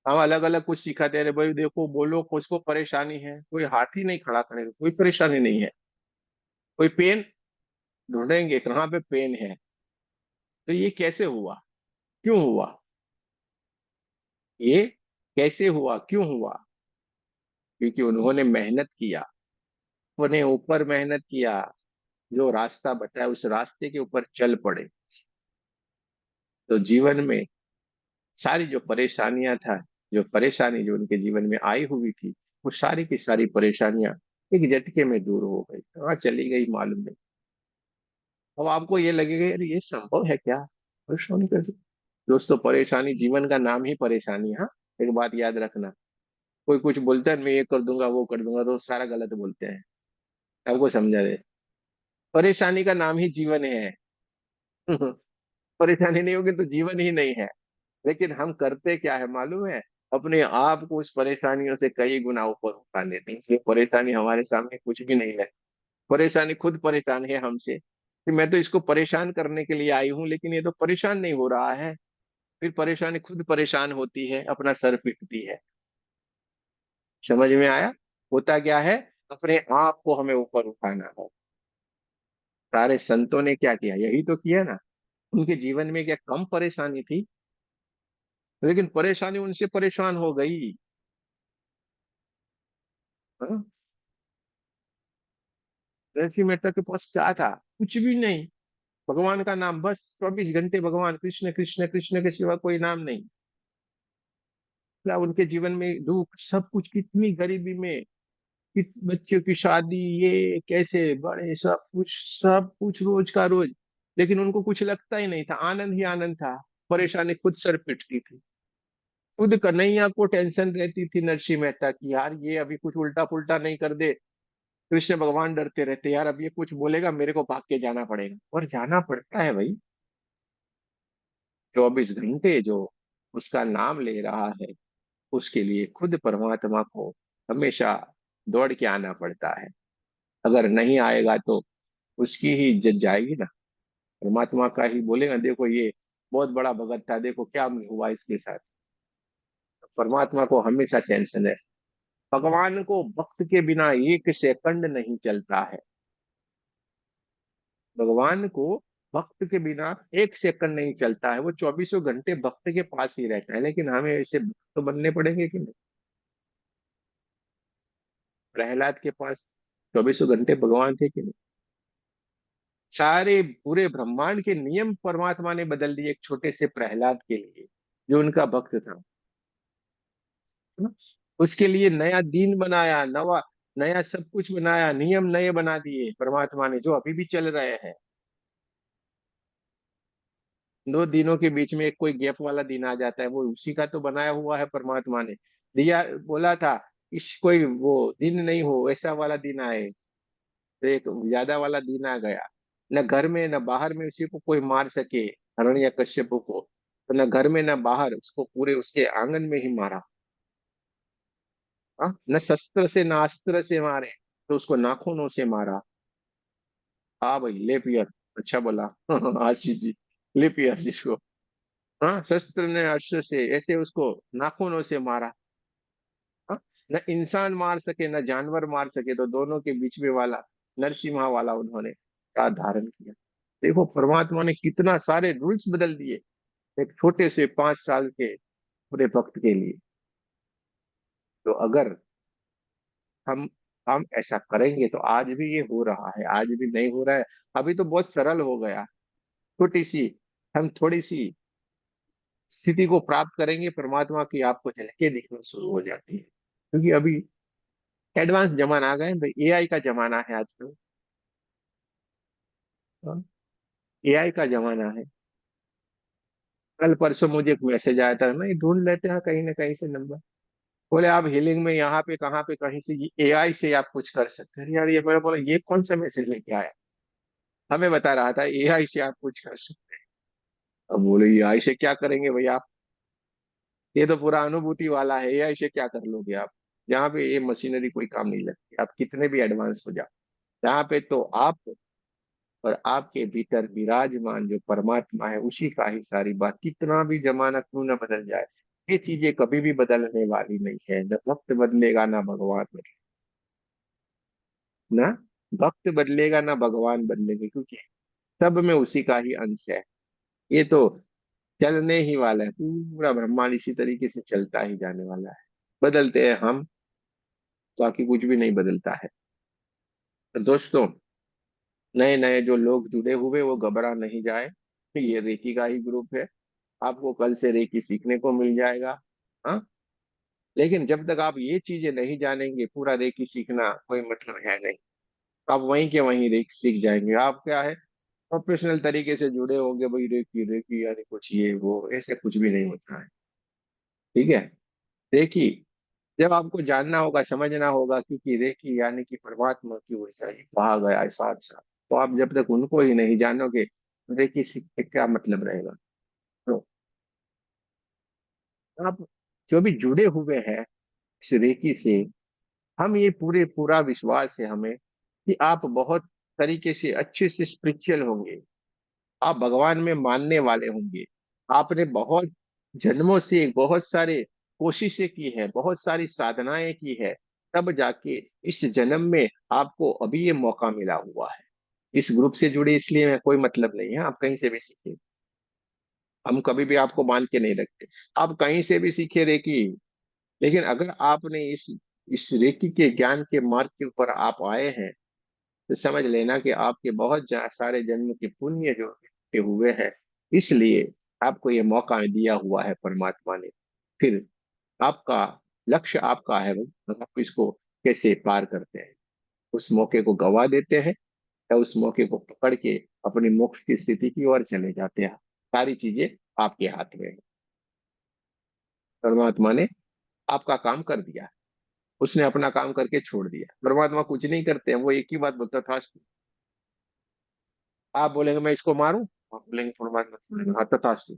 हम अलग अलग कुछ सिखाते हैं, अरे भाई देखो बोलो किसको परेशानी है, कोई हाथ ही नहीं खड़ा करेगा, कोई परेशानी नहीं है। कोई पेन ढूंढेंगे कहाँ पे पेन है। तो ये कैसे हुआ, क्यों हुआ, ये कैसे हुआ, क्यों हुआ? क्योंकि उन्होंने मेहनत किया, उन्हें ऊपर मेहनत किया, जो रास्ता बताया उस रास्ते के ऊपर चल पड़े। तो जीवन में सारी जो परेशानियां था, जो परेशानी जो उनके जीवन में आई हुई थी, वो सारी की सारी परेशानियां एक झटके में दूर हो गई, कहाँ चली गई मालूम नहीं। अब आपको ये लगेगा यार ये संभव है क्या, परेशानी कैसे? दोस्तों परेशानी, जीवन का नाम ही परेशानी है, हाँ। एक बात याद रखना, कोई कुछ बोलता है मैं ये कर दूंगा वो कर दूंगा तो सारा गलत बोलते हैं। आपको समझा दे, परेशानी का नाम ही जीवन है। परेशानी नहीं होगी तो जीवन ही नहीं है। लेकिन हम करते क्या है मालूम है, अपने आप को उस परेशानियों से कई गुना ऊपर उठा लेते हैं, इसलिए परेशानी हमारे सामने कुछ भी नहीं है। परेशानी खुद परेशान है हमसे कि मैं तो इसको परेशान करने के लिए आई हूँ, लेकिन ये तो परेशान नहीं हो रहा है। फिर परेशानी खुद परेशान होती है, अपना सर पीटती है। समझ में आया? होता क्या है, अपने आप को हमें ऊपर उठाना है। सारे संतों ने क्या किया, यही तो किया ना। उनके जीवन में क्या कम परेशानी थी, लेकिन परेशानी उनसे परेशान हो गई। हाँ? नरसिंह मेहता के पास क्या था, कुछ भी नहीं। भगवान का नाम बस, 24 घंटे भगवान, कृष्ण कृष्ण कृष्ण के सिवा कोई नाम नहीं। क्या उनके जीवन में दुख सब कुछ, कितनी गरीबी में, बच्चों की शादी, ये कैसे बड़े, सब कुछ रोज का रोज। लेकिन उनको कुछ लगता ही नहीं था, आनंद ही आनंद था। परेशानी खुद सर पिटती थी, खुद कन्हैया को टेंशन रहती थी नरसिंह मेहता की, यार ये अभी कुछ उल्टा पुल्टा नहीं कर दे। कृष्ण भगवान डरते रहते, यार अब ये कुछ बोलेगा मेरे को भाग के जाना पड़ेगा, और जाना पड़ता है भाई। 24 घंटे जो उसका नाम ले रहा है, उसके लिए खुद परमात्मा को हमेशा दौड़ के आना पड़ता है। अगर नहीं आएगा तो उसकी ही इज्जत जाएगी ना। परमात्मा का ही बोलेगा देखो ये बहुत बड़ा भगत था, देखो क्या हुआ इसके साथ। परमात्मा को हमेशा टेंशन है। भगवान को भक्त के बिना एक सेकंड नहीं चलता है। भगवान को भक्त के बिना एक सेकंड नहीं चलता है, वो 24 घंटे भक्त के पास ही रहता है। लेकिन हमें ऐसे भक्त तो बनने पड़ेंगे कि नहीं। प्रहलाद के पास 24 घंटे भगवान थे कि नहीं। सारे पूरे ब्रह्मांड के नियम परमात्मा ने बदल दिए एक छोटे से प्रहलाद के लिए, जो उनका भक्त था, है ना? उसके लिए नया दिन बनाया, नवा नया सब कुछ बनाया, नियम नए बना दिए परमात्मा ने, जो अभी भी चल रहे हैं। 2 दिनों के बीच में एक कोई गैप वाला दिन आ जाता है, वो उसी का तो बनाया हुआ है परमात्मा ने। दिया बोला था इस कोई वो दिन नहीं हो, ऐसा वाला दिन आए, तो एक ज्यादा वाला दिन आ गया। न घर में न बाहर में उसी को कोई मार सके, हिरण्यकश्यप को तो न घर में न बाहर, उसको पूरे उसके आंगन में ही मारा। हाँ, न शस्त्र से न अस्त्र से मारे, तो उसको नाखूनों से मारा। हाँ भाई लेप ईयर, अच्छा बोला। आशीष जी, लेप ईयर जिसको, हाँ शस्त्र ने अस्त्र से ऐसे उसको नाखूनों से मारा। हाँ? न इंसान मार सके न जानवर मार सके, तो दोनों के बीच में वाला नरसिम्हा वाला उन्होंने का धारण किया। देखो परमात्मा ने कितना सारे रूल्स बदल दिए एक छोटे से 5 साल के पूरे भक्त के लिए। तो अगर हम हम ऐसा करेंगे तो आज भी ये हो रहा है, आज भी नहीं हो रहा है। अभी तो बहुत सरल हो गया, छोटी सी, हम थोड़ी सी स्थिति को प्राप्त करेंगे परमात्मा की, आपको झलके दिखना शुरू हो जाती है। क्योंकि अभी एडवांस जमाना आ गए भाई, एआई का जमाना है आजकल। हाँ, एआई का जमाना है। कल परसों मुझे एक मैसेज आया था, मैं ढूंढ लेते हैं कहीं ना कहीं से नंबर। बोले आप हीलिंग में यहाँ पे कहाँ पे कहीं से एआई से आप कुछ कर सकते हैं। यार ये मैंने बोला ये कौन सा मैसेज लेके आया। हमें बता रहा था एआई से आप कुछ कर सकते हैं। अब बोले एआई से क्या करेंगे भाई आप, ये तो पूरा अनुभूति वाला है, एआई से क्या कर लोगे आप। यहाँ पे ये मशीनरी कोई काम नहीं लगती, आप कितने भी एडवांस हो जाओ। यहाँ पे तो आप और आपके भीतर विराजमान जो परमात्मा है उसी का ही सारी बात, कितना भी जमाना क्यों ना बदल जाए, ये चीजें कभी भी बदलने वाली नहीं है। न वक्त बदलेगा ना भगवान बदलेगा, ना वक्त बदलेगा ना भगवान बदलेंगे, क्योंकि सब में उसी का ही अंश है। ये तो चलने ही वाला है, पूरा ब्रह्मांड इसी तरीके से चलता ही जाने वाला है। बदलते हैं हम, बाकी कुछ भी नहीं बदलता है। तो दोस्तों, नए नए जो लोग जुड़े हुए वो घबरा नहीं जाए, ये रेकी का ही ग्रुप है। आपको कल से रेकी सीखने को मिल जाएगा। हाँ, लेकिन जब तक आप ये चीजें नहीं जानेंगे पूरा रेकी सीखना कोई मतलब है नहीं। आप वहीं के वहीं रेकी सीख जाएंगे। आप क्या है, प्रोफेशनल तरीके से जुड़े होंगे, भाई रेकी रेकी यानी कुछ ये वो, ऐसे कुछ भी नहीं होता है। ठीक है, रेकी जब आपको जानना होगा समझना होगा, क्योंकि रेकी यानी कि परमात्मा की ऊर्जा ही कहा गया है साथ साथ। तो आप जब तक उनको ही नहीं जानोगे तो रेकी सीख के क्या मतलब रहेगा। तो आप जो भी जुड़े हुए हैं इस रेकी से, हम ये पूरा विश्वास है हमें कि आप बहुत तरीके से अच्छे से स्पिरिचुअल होंगे, आप भगवान में मानने वाले होंगे। आपने बहुत जन्मों से बहुत सारे कोशिशें की है, बहुत सारी साधनाएं की है, तब जाके इस जन्म में आपको अभी ये मौका मिला हुआ है। इस ग्रुप से जुड़े इसलिए मैं कोई मतलब नहीं है, आप कहीं से भी सीखे, हम कभी भी आपको मान के नहीं रखते। आप कहीं से भी सीखे रेकी, लेकिन अगर आपने इस रेकी के ज्ञान के मार्ग के ऊपर आप आए हैं, तो समझ लेना कि आपके बहुत सारे जन्म के पुण्य जो के हुए हैं, इसलिए आपको ये मौका दिया हुआ है परमात्मा ने। फिर आपका लक्ष्य आपका है भाई, तो आप इसको कैसे पार करते हैं, उस मौके को गवा देते हैं या उस मौके को पकड़ के अपनी मोक्ष की स्थिति की ओर चले जाते हैं। सारी चीजें आपके हाथ में है। परमात्मा ने आपका काम कर दिया, उसने अपना काम करके छोड़ दिया। परमात्मा कुछ नहीं करते हैं, वो एक ही बात बोलता था, आप बोलेंगे मैं इसको मारूं, आप बोलेंगे परमात्मा बोलेंगे हाँ तथास्तु।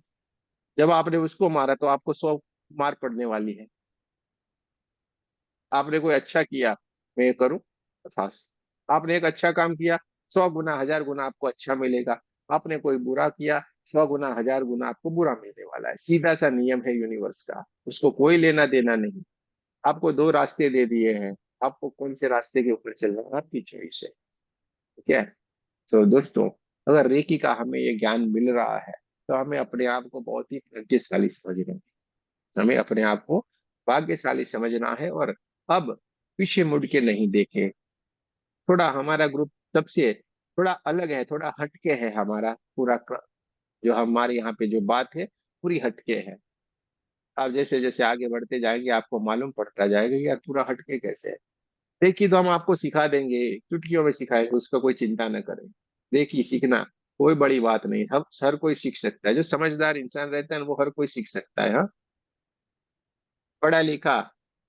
जब आपने उसको मारा तो आपको 100 मार पड़ने वाली है। आपने कोई अच्छा किया, मैं ये करूं तथास्तु। आपने एक अच्छा काम किया, 100 गुना 1000 गुना आपको अच्छा मिलेगा। आपने कोई बुरा किया, 100 गुना 1000 गुना आपको बुरा मिलने वाला है। सीधा सा नियम है यूनिवर्स का, उसको कोई लेना देना नहीं। आपको दो रास्ते दे दिए हैं, आपको कौन से रास्ते के ऊपर चलना है आपकी चॉइस है। ठीक है। तो दोस्तों, अगर रेकी का हमें ये ज्ञान मिल रहा है, तो हमें अपने आप को बहुत ही भाग्यशाली समझना है। हमें अपने आप को भाग्यशाली समझना है और अब पीछे मुड़ के नहीं देखे। थोड़ा हमारा ग्रुप सबसे थोड़ा अलग है, थोड़ा हटके है हमारा जो हमारे यहाँ पे जो बात है पूरी हटके है। आप जैसे जैसे आगे बढ़ते जाएंगे आपको मालूम पड़ता जाएगा कि यार पूरा हटके कैसे है। देखिए, तो हम आपको सिखा देंगे, चुटकियों में सिखाएंगे, उसका कोई चिंता न करें। देखिए, सीखना कोई बड़ी बात नहीं, हम हर कोई सीख सकता है। जो समझदार इंसान रहता है ना, वो हर कोई सीख सकता है। हाँ, पढ़ा लिखा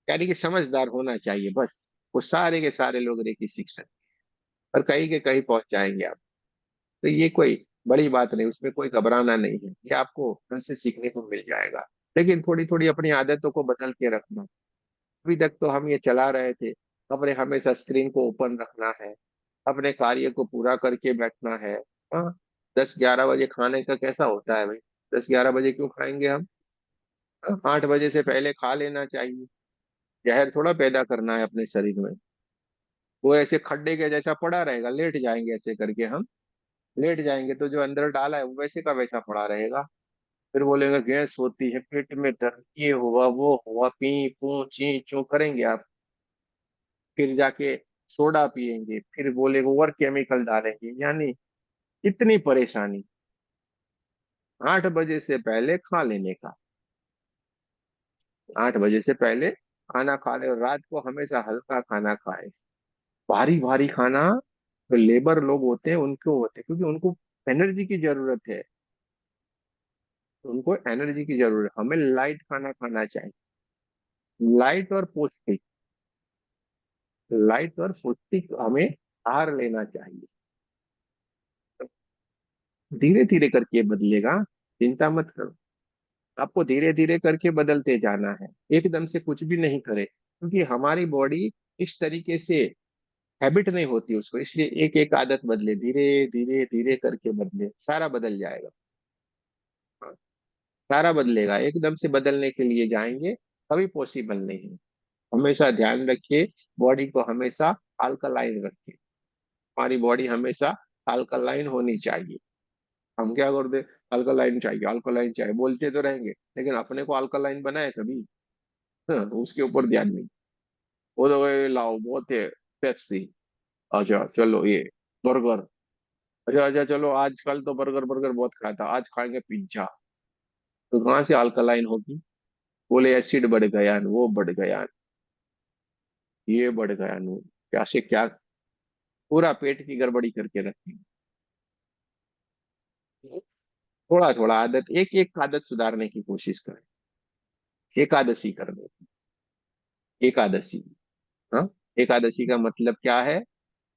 यानी कि समझदार होना चाहिए बस, वो सारे के सारे लोग रेकी सीख सकते हैं और कहीं के कहीं पहुंच जाएंगे आप। तो ये कोई बड़ी बात नहीं, उसमें कोई घबराना नहीं है, ये आपको घर से सीखने को मिल जाएगा। लेकिन थोड़ी थोड़ी अपनी आदतों को बदल के रखना। अभी तक तो हम ये चला रहे थे, अपने हमेशा स्क्रीन को ओपन रखना है, अपने कार्य को पूरा करके बैठना है। हाँ, 10-11 बजे खाने का कैसा होता है भाई, 10-11 बजे क्यों खाएंगे हम। 8 बजे से पहले खा लेना चाहिए। जहर थोड़ा पैदा करना है अपने शरीर में, वो ऐसे खड्डे के जैसा पड़ा रहेगा, लेट जाएंगे ऐसे करके हम, लेट जाएंगे तो जो अंदर डाला है वो वैसे का वैसा पड़ा रहेगा। फिर बोलेंगे गैस होती है, पेट में दर्द, ये हुआ वो हुआ, पी पू ची चू करेंगे आप। फिर जाके सोडा पिएंगे, फिर बोलेंगे और केमिकल डालेंगे, यानी इतनी परेशानी। 8 बजे से पहले खा लेने का, 8 बजे से पहले खाना खा ले, और रात को हमेशा हल्का खाना खाए। भारी भारी खाना जो लेबर लोग होते हैं उनको होते हैं, क्योंकि उनको एनर्जी की जरूरत है, तो उनको एनर्जी की जरूरत है। हमें लाइट खाना खाना चाहिए, लाइट और पौष्टिक, लाइट और पौष्टिक हमें आहार लेना चाहिए। धीरे धीरे करके बदलेगा, चिंता मत करो। आपको धीरे धीरे करके बदलते जाना है, एकदम से कुछ भी नहीं करे, क्योंकि हमारी बॉडी इस तरीके से हैबिट नहीं होती उसको, इसलिए एक एक आदत बदले, धीरे धीरे धीरे करके बदले, सारा बदल जाएगा। हाँ, सारा बदलेगा, एकदम से बदलने के लिए जाएंगे कभी पॉसिबल नहीं है। हमेशा ध्यान रखिए, बॉडी को हमेशा अल्कलाइन रखिए, हमारी बॉडी हमेशा अल्कलाइन होनी चाहिए। हम क्या करते, अल्कलाइन चाहिए अल्कलाइन चाहिए बोलते तो रहेंगे, लेकिन अपने को अल्कलाइन बनाए कभी? हाँ, तो उसके ऊपर ध्यान नहीं। वो तो ये लाओ बहुत है, पेप्सी, अच्छा चलो ये बर्गर, अच्छा अच्छा चलो आज कल तो बर्गर बर्गर बहुत खाया था, आज खाएंगे पिज्जा। तो कहाँ से अल्कलाइन होगी? बोले एसिड बढ़ गया न, वो बढ़ गया न, ये बढ़ गया न, क्या से क्या, पूरा पेट की गड़बड़ी करके रखी। थोड़ा थोड़ा आदत, एक एक आदत सुधारने की कोशिश करें। एकादशी करने की, एकादशी। हाँ, एकादशी का मतलब क्या है?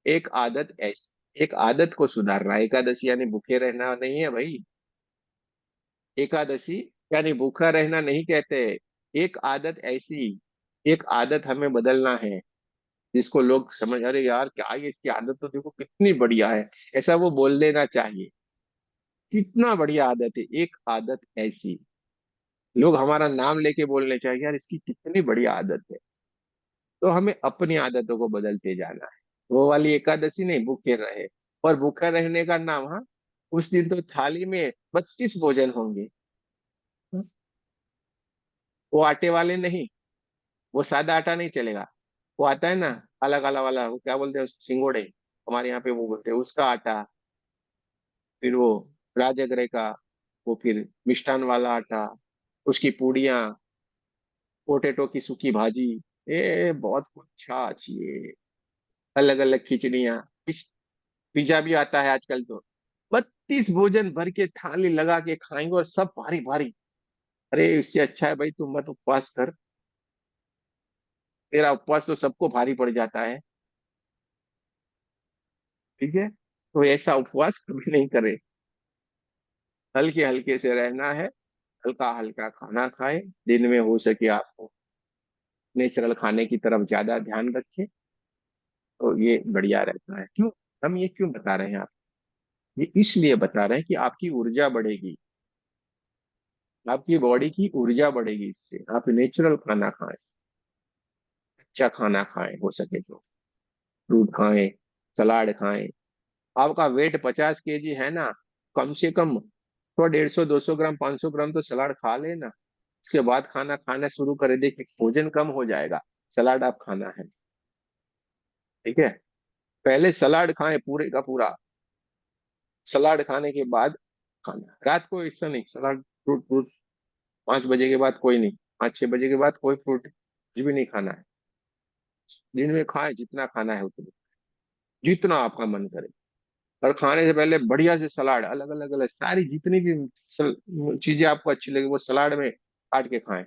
एक आदत ऐसी, एक आदत को सुधारना। एकादशी यानी भूखे रहना नहीं है भाई, एकादशी यानी भूखा रहना नहीं कहते। एक आदत ऐसी, एक आदत हमें बदलना है जिसको लोग समझ, अरे यार क्या ये, इसकी आदत तो देखो कितनी बढ़िया है, ऐसा वो बोल देना चाहिए। कितना बढ़िया आदत है, एक आदत ऐसी, लोग हमारा नाम लेके बोलने चाहिए, यार इसकी कितनी बढ़िया आदत है। तो हमें अपनी आदतों को बदलते जाना है। वो वाली एकादशी नहीं, भूखे रहे। और भूखा रहने का नाम, हाँ, उस दिन तो थाली में 32 भोजन होंगे। वो आटे वाले नहीं, वो सादा आटा नहीं चलेगा। वो आता है ना, अलग अलग वाला, वो क्या बोलते हैं उसको, सिंगोड़े, हमारे यहाँ पे वो बोलते हैं, उसका आटा। फिर वो राजगरे का, वो फिर मिष्ठान वाला आटा, उसकी पूड़ियाँ, पोटेटो की सूखी भाजी, ये बहुत कुछ छाछ, ये अलग अलग खिचड़ियाँ, पिज्जा भी आता है आजकल तो। 32 भोजन भर के थाली लगा के खाएंगे और सब भारी भारी। अरे इससे अच्छा है भाई तू मत उपवास कर, तेरा उपवास तो सबको भारी पड़ जाता है। ठीक है, तो ऐसा उपवास कभी नहीं करे, हल्के हल्के से रहना है। हल्का हल्का खाना खाए, दिन में हो सके आपको नेचुरल खाने की तरफ ज्यादा ध्यान रखें, तो ये बढ़िया रहता है। क्यों, हम ये क्यों बता रहे हैं आप, ये इसलिए बता रहे हैं कि आपकी ऊर्जा बढ़ेगी, आपकी बॉडी की ऊर्जा बढ़ेगी इससे। आप नेचुरल खाना खाएं, अच्छा खाना खाएं, हो सके तो फ्रूट खाएं, सलाद खाएं। आपका वेट 50 kg है ना, कम से कम तो 150 200 ग्राम 500 ग्राम तो सलाद खा लेना। उसके बाद खाना खाना शुरू करे, देखिए वजन कम हो जाएगा। सलाद आप खाना है, ठीक है, पहले सलाद खाएं पूरे का पूरा, सलाद खाने के बाद खाना। रात को ऐसा नहीं, सलाद फ्रूट फ्रूट 5 बजे के बाद कोई नहीं, 5 6 बजे के बाद कोई फ्रूट कुछ भी नहीं खाना है। दिन में खाएं जितना खाना है उतना, जितना आपका मन करे। और खाने से पहले बढ़िया से सलाद, अलग अलग अलग सारी जितनी भी चीजें आपको अच्छी लगे वो सलाद में काट के खाएं।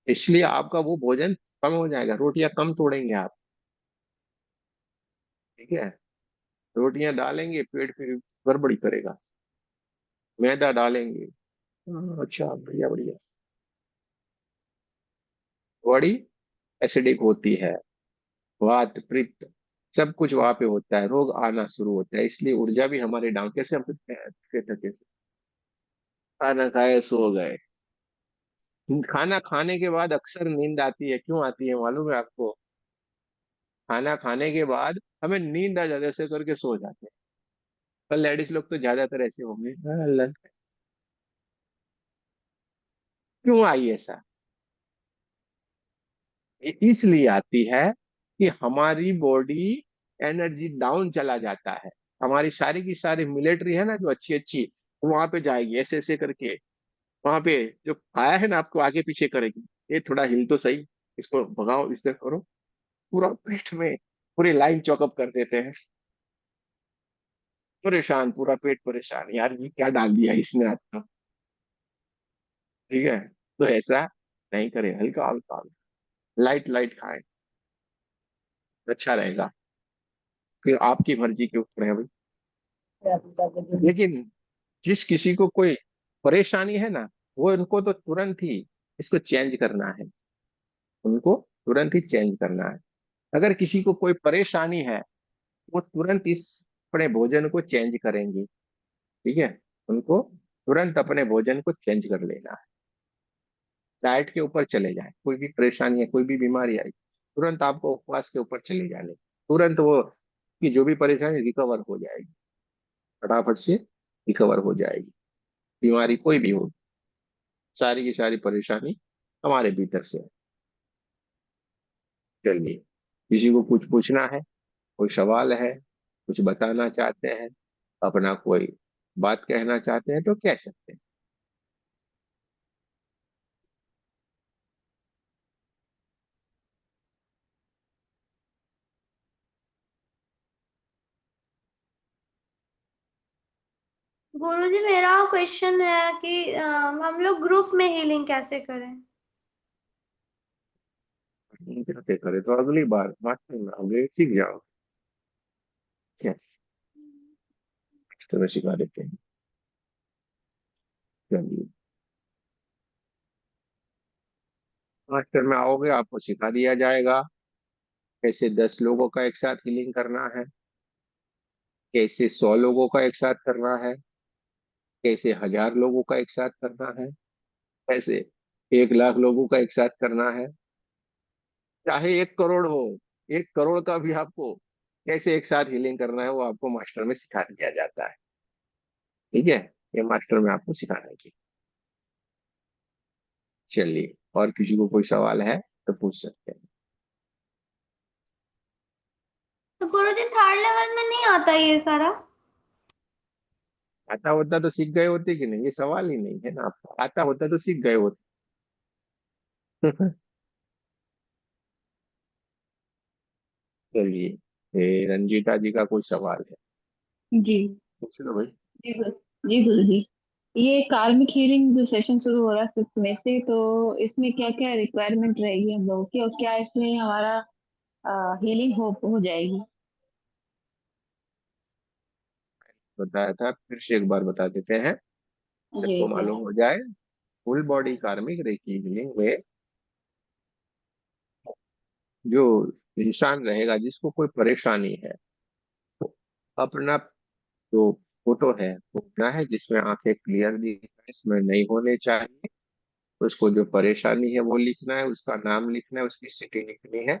इसलिए आपका वो भोजन कम हो जाएगा, रोटियां कम तोड़ेंगे आप। ठीक है, रोटियां डालेंगे पेट फिर गड़बड़ी करेगा, मैदा डालेंगे। अच्छा बढ़िया बढ़िया, बॉडी एसिडिक होती है, वात पित्त सब कुछ वहां पे होता है, रोग आना शुरू होता है, इसलिए ऊर्जा भी हमारे डाउन। कैसे हम थके थके से खाना खाए सो गए। खाना खाने के बाद अक्सर नींद आती है, क्यों आती है मालूम है आपको? खाना खाने के बाद हमें नींद आ जाती है, ऐसे करके सो जाते हैं। पर लेडीज लोग तो ज्यादातर ऐसे होंगे। हाँ, क्यों आई ऐसा? इसलिए आती है कि हमारी बॉडी एनर्जी डाउन चला जाता है। हमारी सारी की सारी मिलिट्री है ना जो अच्छी अच्छी, वहां पे जाएगी ऐसे ऐसे करके, वहां पे जो आया है ना आपको आगे पीछे करेगी, ये थोड़ा हिल तो सही, इसको भगाओ, इससे करो, पूरा पेट में पूरी लाइन चौकअप कर देते हैं। परेशान, पूरा पेट परेशान, यार ये क्या डाल दिया इसने आज का। ठीक है, तो ऐसा नहीं करे, हल्का हल्का लाइट लाइट खाएं, अच्छा रहेगा। फिर आपकी मर्जी के ऊपर है भाई। लेकिन जिस किसी को कोई परेशानी है ना, वो उनको तो तुरंत ही इसको चेंज करना है, उनको तुरंत ही चेंज करना है। अगर किसी को कोई परेशानी है, वो तुरंत इस अपने भोजन को चेंज करेंगे। ठीक है, उनको तुरंत अपने भोजन को चेंज कर लेना है। डाइट के ऊपर चले जाए, कोई भी परेशानी है, कोई भी बीमारी आई, तुरंत आपको उपवास के ऊपर चले जाने, तुरंत वो की जो भी परेशानी रिकवर हो जाएगी, फटाफट से रिकवर हो जाएगी। बीमारी कोई भी हो, सारी की सारी परेशानी हमारे भीतर से है। चलिए, किसी को कुछ पूछना है, कोई सवाल है, कुछ बताना चाहते हैं, अपना कोई बात कहना चाहते हैं तो कह सकते हैं। गुरुजी मेरा क्वेश्चन है कि हम लोग ग्रुप में हीलिंग कैसे करें। करते करे तो अगली बार मास्टर में अगले सीख जाओ, क्या मास्टर में सिखा देते हैं। चलिए, मास्टर में आओगे आपको सिखा दिया जाएगा कैसे 10 लोगों का एक साथ हीलिंग करना है, कैसे 100 लोगों का एक साथ करना है, कैसे 1000 लोगों का एक साथ करना है, कैसे 1 लाख लोगों का एक साथ करना है, चाहे 1 करोड़ हो, 1 करोड़ का भी आपको कैसे एक साथ हीलिंग करना है वो आपको मास्टर में सिखा दिया जाता है। ठीक है, ये मास्टर में आपको सिखाना है। चलिए, और किसी को कोई सवाल है तो पूछ सकते हैं। तो गुरुजी थर्ड लेवल में नहीं आता ये सारा। आता होता तो सीख गए होते कि नहीं, ये सवाल ही नहीं है ना, आपको आता होता तो सीख गए होते। चलिए, रंजीता जी का कोई सवाल है, जी पूछ लो भाई। जी जी गुरु जी, ये कार्मिक हीलिंग जो सेशन शुरू हो रहा है 5 मई से, तो इसमें क्या क्या रिक्वायरमेंट रहेगी हम लोगों की, और क्या इसमें हमारा हीलिंग हो जाएगी। बताया था, फिर से एक बार बता देते हैं, जी सबको जी मालूम हो जाए। फुल बॉडी कार्मिक रेकी हीलिंग में जो इंसान रहेगा जिसको कोई परेशानी है, तो अपना जो फोटो है वो क्या है जिसमें आंखें क्लियर दिख रहा है, इसमें नहीं होने चाहिए। उसको जो परेशानी है वो लिखना है, उसका नाम लिखना है, उसकी सिटी लिखनी है,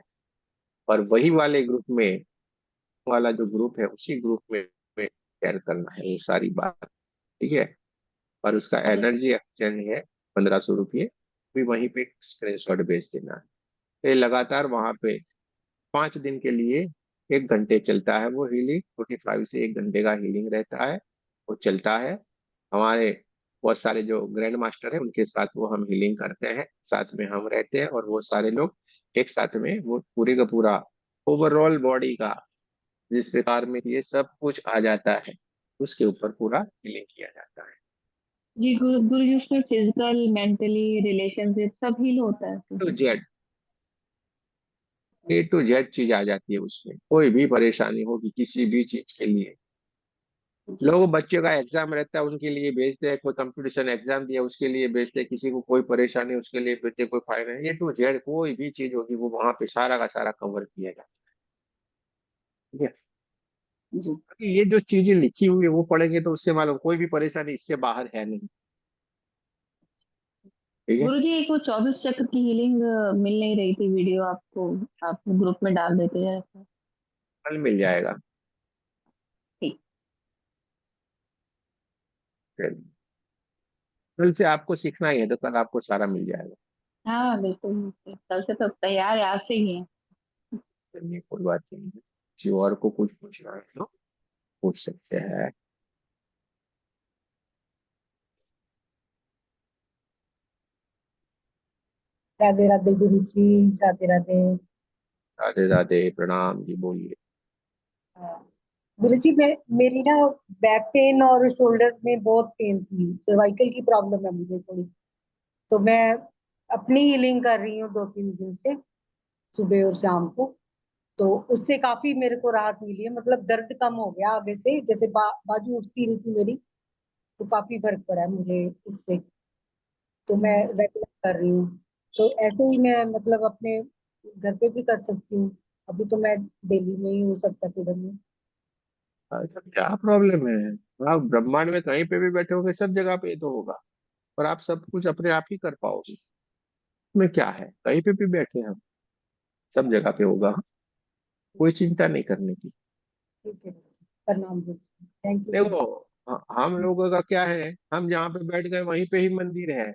और वही वाले ग्रुप में, वाला जो ग्रुप है उसी ग्रुप में शेयर करना है वो सारी बात। ठीक है, और उसका जी एनर्जी एक्सचेंज है 1500 रुपये, भी वहीं पे स्क्रीनशॉट भेज देना है। ये लगातार वहां पे 5 दिन के लिए 1 घंटे चलता है वो हीलिंग, 45 से 1 घंटे का हीलिंग रहता है, वो चलता है। हमारे बहुत सारे जो ग्रैंड मास्टर है उनके साथ वो हम हीलिंग करते हैं, साथ में हम रहते हैं, और वो सारे लोग एक साथ में वो पूरे का पूरा ओवरऑल बॉडी का जिस प्रकार में ये सब कुछ आ जाता है उसके ऊपर पूरा हीलिंग किया जाता है। जी गुरु जी, उसमें फिजिकल मेंटली रिलेशनशिप सब हील होता है टू उसमें। जेड, A to Z चीज आ जाती है उसमें, कोई भी परेशानी होगी किसी भी चीज के लिए। जी लोग बच्चों का एग्जाम रहता है उनके लिए भेजते हैं, कोई कंपटीशन एग्जाम दिया उसके लिए भेजते हैं, किसी को कोई परेशानी उसके लिए भेजते हैं, कोई फायदा नहीं, A to Z कोई भी चीज होगी वो वहां पे सारा का सारा कवर किया जाता है। ठीक है, जी बाकी ये जो चीजें लिखी हुई है वो पढ़ेंगे तो उससे मालूम कोई भी परेशानी इससे बाहर है नहीं। ठीक है, गुरु जी, एक वो 24 चक्र की हीलिंग मिल नहीं रही थी वीडियो आपको, आप ग्रुप में डाल देते हैं ऐसा। कल मिल जाएगा। ठीक। चलिए, कल से आपको सीखना ही है तो कल आपको सारा मिल जाएगा। हाँ बिल्कुल बिल्कुल। कल से तो तैयार है, आज से ही है। चलिए, कोई बात नहीं है, किसी और को कुछ पूछना है तो पूछ सकते हैं। राधे राधे गुरु जी। राधे राधे। राधे राधे, प्रणाम जी, बोलिए। हाँ। गुरु जी मैं मेरी ना बैक पेन और शोल्डर में बहुत पेन थी, सर्वाइकल की प्रॉब्लम है मुझे थोड़ी। तो मैं अपनी हीलिंग कर रही हूँ 2-3 दिन से, सुबह और शाम को। तो उससे काफी मेरे को राहत मिली है, मतलब दर्द कम हो गया आगे से, जैसे बाजू उठती नहीं थी मेरी। तो काफी फर्क पड़ा है मुझे इससे। तो मैं रेगुलर कर रही हूँ। तो ऐसे ही मैं मतलब अपने घर पे भी कर सकती हूँ। अभी तो मैं दिल्ली में ही हूँ, सत्ता किधर में। अच्छा, क्या प्रॉब्लम है? आप ब्रह्मांड में कहीं पे भी बैठे होगे, सब जगह पे ये तो होगा। और आप सब कुछ अपने आप ही कर पाओगे। इसमें क्या है, कहीं पे भी बैठे हैं हम, सब जगह पे होगा। कोई चिंता नहीं करने की। ठीक है, प्रणाम गुरु जी, थैंक यू। देखो, हम लोगों का क्या है, हम जहाँ पे बैठ गए वहीं पे ही मंदिर है।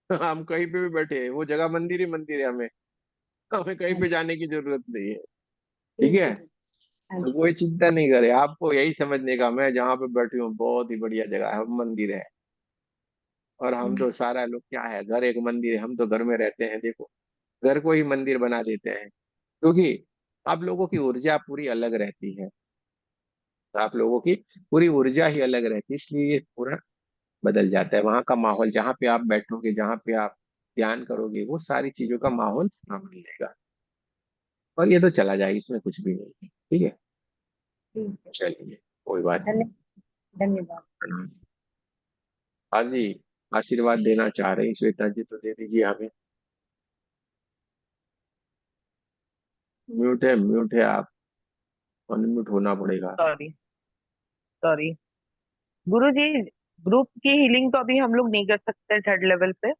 हम कहीं पे भी बैठे हैं, वो जगह मंदिर ही मंदिर है। हमें हमें कहीं पे जाने की जरूरत नहीं है। ठीक ठीक है। है गुरु। हाँ तो जी। कोई चिंता नहीं करे, आपको यही समझने का, मैं जहाँ पे बैठी हूँ बहुत ही बढ़िया जगह है, मंदिर है। और हम तो सारा लोग क्या है, घर एक मंदिर है, हम तो घर में रहते हैं। देखो, घर को ही मंदिर बना देते हैं, क्योंकि आप लोगों की ऊर्जा पूरी अलग रहती है। तो आप लोगों की पूरी ऊर्जा ही अलग रहती है, इसलिए ये पूरा बदल जाता है। वहां का माहौल, जहाँ पे आप बैठोगे, जहाँ पे आप ध्यान करोगे, वो सारी चीजों का माहौल वहाँ मिलेगा। और ये तो चला जाएगा, इसमें कुछ भी नहीं है। ठीक है। ठीक है। चलिए, कोई बात नहीं। धन्यवाद। प्रणाम। हाँ जी, आशीर्वाद देना चाह रही श्वेता जी, तो दे दीजिए हमें। म्यूट है आप, अनम्यूट होना पड़ेगा। सॉरी, सॉरी गुरु जी। ग्रुप की हीलिंग तो अभी हम लोग नहीं कर सकते 3rd लेवल पे,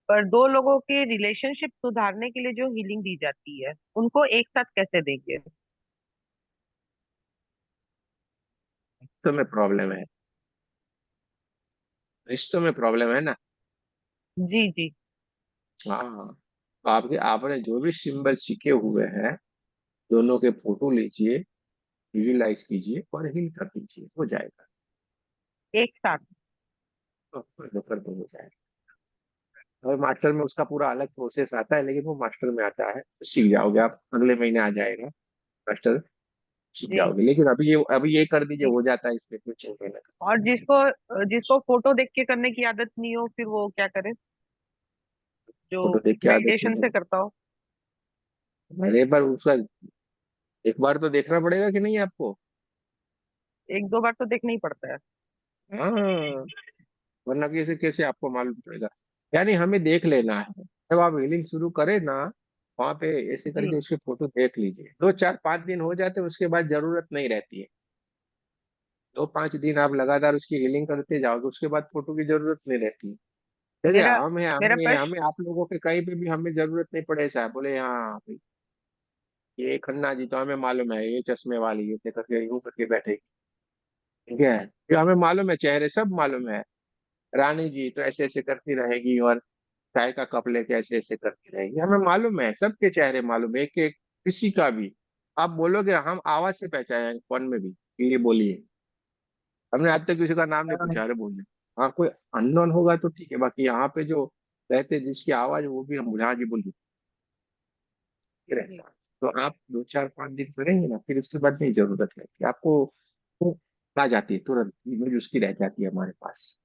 पर 2 लोगों के रिलेशनशिप सुधारने के लिए जो हीलिंग दी जाती है उनको एक साथ कैसे देंगे? रिश्तों में प्रॉब्लम है, रिश्तों में प्रॉब्लम है ना। जी जी। हाँ, तो आपके आपने जो भी सिंबल सीखे हुए हैं, दोनों के फोटो लीजिए, विजुलाइज कीजिए और हिल कर दीजिए, हो जाएगा। एक साथ। तो कर दो, हो जाएगा। और मास्टर में उसका पूरा अलग प्रोसेस आता है, लेकिन वो मास्टर में आता है, तो सीख जाओगे आप, अगले महीने आ जाएगा मास्टर, सीख जी जाओगे। लेकिन अभी ये कर दीजिए, जी। हो जाता है, इसमें कुछ चिंता नहीं। और जिसको जिसको फोटो देख के करने की आदत नहीं हो, फिर वो क्या करे? जो फोटो देख के आदत मेडिटेशन नहीं से है, करता हो। मैंने एक बार उसका, एक बार तो देखना पड़ेगा कि नहीं आपको। 1-2 बार तो देखना ही पड़ता है। हाँ, वरना कैसे कैसे आपको मालूम पड़ेगा। यानी हमें देख लेना है, जब आप हीलिंग शुरू करें ना, वहां पे ऐसे जी। करके उसकी फोटो देख लीजिए। 2 4 5 दिन हो जाते हैं, उसके बाद जरूरत नहीं रहती है। 2 5 दिन आप लगातार उसकी हीलिंग करते जाओगे, उसके बाद फोटो की जरूरत नहीं रहती है। जैसे मेरा हमें मेरा हमें प्रश्न। हमें आप लोगों के कहीं पे भी हमें जरूरत नहीं पड़े, ऐसा बोले हाँ भाई, ये खन्ना जी तो हमें मालूम है, ये चश्मे वाली ऐसे करके यूं करके बैठेगी। ठीक है, ये हमें मालूम है, चेहरे सब मालूम है। रानी जी तो ऐसे ऐसे करती रहेगी, और चाय का कप लेके ऐसे ऐसे करती रहेगी, हमें मालूम है, सबके चेहरे मालूम है, एक एक किसी का भी। आप बोलोगे, हम आवाज से पहचाने फोन में भी कि ये बोलिए। हमने आज तक किसी का नाम नहीं पूछा, अरे बोलिए। हाँ, कोई अननोन होगा तो ठीक है, बाकी यहाँ पे जो रहते जिसकी आवाज, वो भी हम हाँ जी बोलिए जी। रहता है। तो आप 2 4 5 दिन करेंगे ना, फिर उसके बाद नहीं जरूरत है कि आपको, वो आ जाती है तुरंत, इमेज उसकी रह जाती है हमारे पास।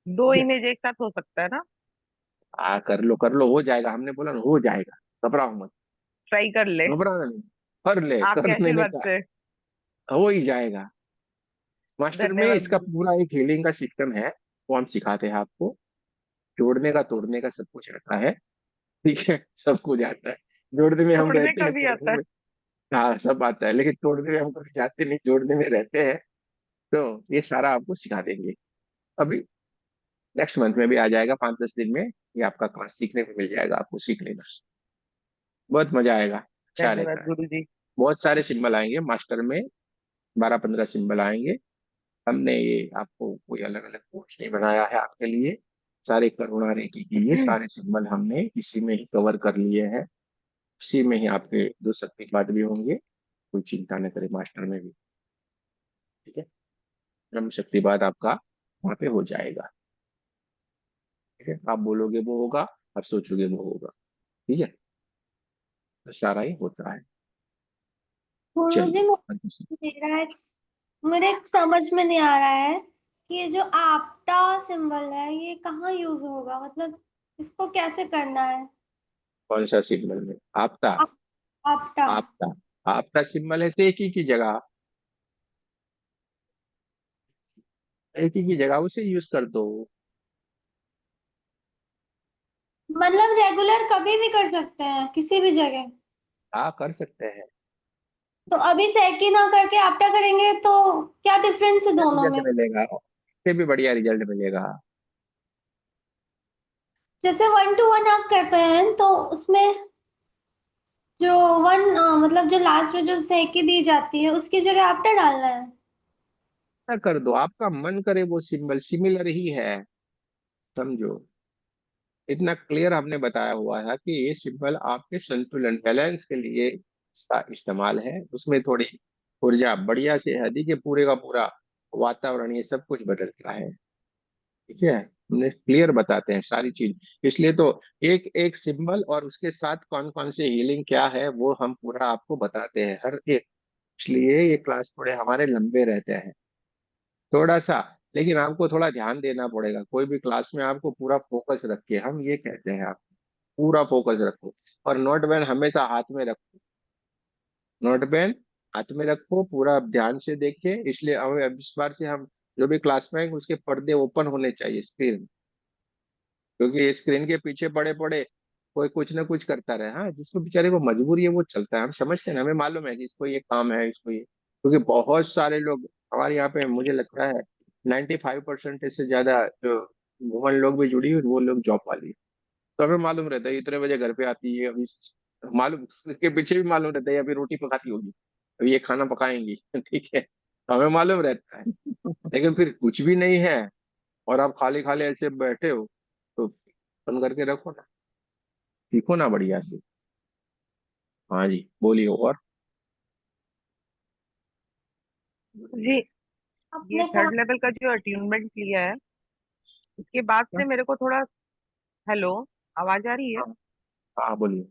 2 ठीक है। इमेज एक साथ हो सकता है ना? कर लो, हो जाएगा, हमने बोला ना, हो जाएगा, घबराओ मत। ट्राई कर ले। घबराना नहीं, कर ले, कर आपके लेने आशीर्वाद का, से। हो ही जाएगा। मास्टर में धन्यवाद इसका गुरु जी। पूरा एक हीलिंग का सिस्टम है, वो हम सिखाते हैं आपको। जोड़ने का, तोड़ने का सब कुछ आता है। ठीक है, सब कुछ आता है। जोड़ने में हम तोड़ने रहते का हैं, भी तोड़ने आता है? में, हाँ सब आता है, लेकिन तोड़ने में हम कभी जाते नहीं, जोड़ने में रहते हैं। तो ये सारा आपको सिखा देंगे। अभी नेक्स्ट मंथ में भी आ जाएगा, 5 10 दिन में ये आपका क्लास सीखने को मिल जाएगा, आपको सीख लेना, बहुत मजा आएगा, अच्छा धन्यवाद रहता है। गुरु जी। बहुत सारे सिंबल आएंगे मास्टर में, 12 15 सिंबल आएंगे। हमने ये आपको कोई अलग अलग कोर्स नहीं बनाया है आपके लिए, सारे करुणा रेखी की ये सारे सिंबल हमने इसी में ही कवर कर लिए हैं। इसी में ही आपके 2 शक्तिपाठ भी होंगे, कोई चिंता न करें, मास्टर में भी। ठीक है, ब्रह्म शक्तिपाठ आपका वहां पे हो जाएगा। ठीक है, आप बोलोगे वो होगा, आप सोचोगे वो होगा। ठीक है, तो सारा ही होता है। गुरुजी चलिए। मेरा एक मेरे समझ में नहीं आ रहा है कि ये जो आपटा सिंबल है ये कहाँ यूज होगा, मतलब इसको कैसे करना है। कौन सा सिग्नल में? आपका? आप, आपटा। आपका? आपका सिंबल है से एक ही की जगह, एक ही की जगह उसे यूज कर दो। मतलब रेगुलर कभी भी कर सकते हैं किसी भी जगह। हाँ, कर सकते हैं। तो अभी सेकी ना करके आपटा करेंगे तो क्या डिफरेंस है दोनों रिजल्ट में। मिलेगा, इससे भी बढ़िया रिजल्ट मिलेगा। जैसे 1 to 1 आप करते हैं तो उसमें जो मतलब जो लास्ट में जो सेकी दी जाती है उसकी जगह आपटा डालना है। ना कर दो, आपका मन करे वो सिंबल सिमिलर ही है, समझो। इतना क्लियर हमने बताया हुआ है कि ये सिंबल आपके संतुलन बैलेंस के लिए इसका इस्तेमाल है, उसमें थोड़ी ऊर्जा बढ़िया से है दी कि पूरे का पूरा वातावरण ये सब कुछ बदलता है। ठीक है, हमने क्लियर बताते हैं सारी चीज, इसलिए तो एक एक सिंबल और उसके साथ कौन कौन से हीलिंग क्या है वो हम पूरा आपको बताते हैं हर एक। इसलिए ये क्लास थोड़े हमारे लंबे रहते हैं थोड़ा सा, लेकिन आपको थोड़ा ध्यान देना पड़ेगा। कोई भी क्लास में आपको पूरा फोकस रख के, हम ये कहते हैं आप पूरा फोकस रखो, और नोट पेन हमेशा हाथ में रखो। नोट पेन हाथ में रखो, पूरा ध्यान से देखिए। इसलिए हमें अब इस बार से हम जो भी क्लास में आएंगे उसके पर्दे ओपन होने चाहिए स्क्रीन, क्योंकि स्क्रीन के पीछे पड़े पड़े कोई कुछ ना कुछ करता रहे। हाँ, जिसको बेचारे को मजबूरी है वो चलता है, हम समझते हैं ना, हमें मालूम है कि इसको ये काम है, इसको ये, क्योंकि बहुत सारे लोग हमारे यहाँ पे, मुझे लगता है 95% से ज्यादा जो वुमन लोग भी जुड़ी हुई वो लोग जॉब वाली है। तो हमें मालूम रहता है इतने बजे घर पे आती है, अभी मालूम इसके पीछे भी मालूम रहता है अभी रोटी पकाती होगी, अभी ये खाना पकाएंगी ठीक है, तो हमें मालूम रहता है। लेकिन फिर कुछ भी नहीं है और आप खाली खाली ऐसे बैठे हो, तो बंद करके रखो ना, सीखो ना बढ़िया से। हाँ जी, बोलिए। और जी, ये आपने कहा। थर्ड लेवल का जो अट्यूनमेंट लिया है उसके बाद से मेरे को थोड़ा, हेलो, आवाज आ रही है? हाँ, हाँ बोलिए।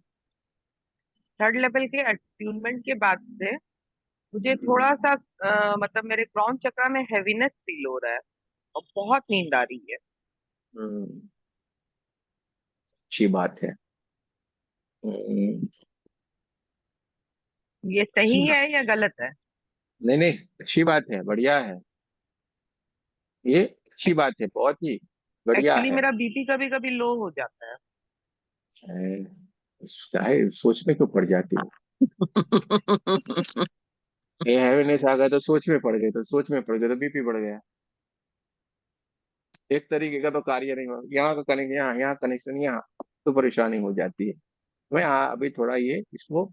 थर्ड लेवल के अट्यूनमेंट के बाद से मुझे थोड़ा सा मतलब मेरे क्रॉन चक्रा में हैवीनेस फील हो रहा है और बहुत नींद आ रही है। हम्म, अच्छी बात है। हम्म, ये अच्छी सही बात। है या गलत है? नहीं नहीं, अच्छी बात है, बढ़िया है, ये अच्छी बात है, बहुत ही बढ़िया एक्चुअली है। मेरा बीपी कभी कभी लो हो जाता है। ए, चाहे सोच में क्यों पड़ जाती हो ये हैवीनेस आ गया तो सोच में पड़ गए, तो सोच में पड़ गए तो बीपी बढ़ गया। एक तरीके का तो कार्य नहीं हो, यहाँ का कनेक्शन यहाँ, यहाँ कनेक्शन यहाँ, तो परेशानी हो जाती है। मैं हाँ अभी थोड़ा ये इसको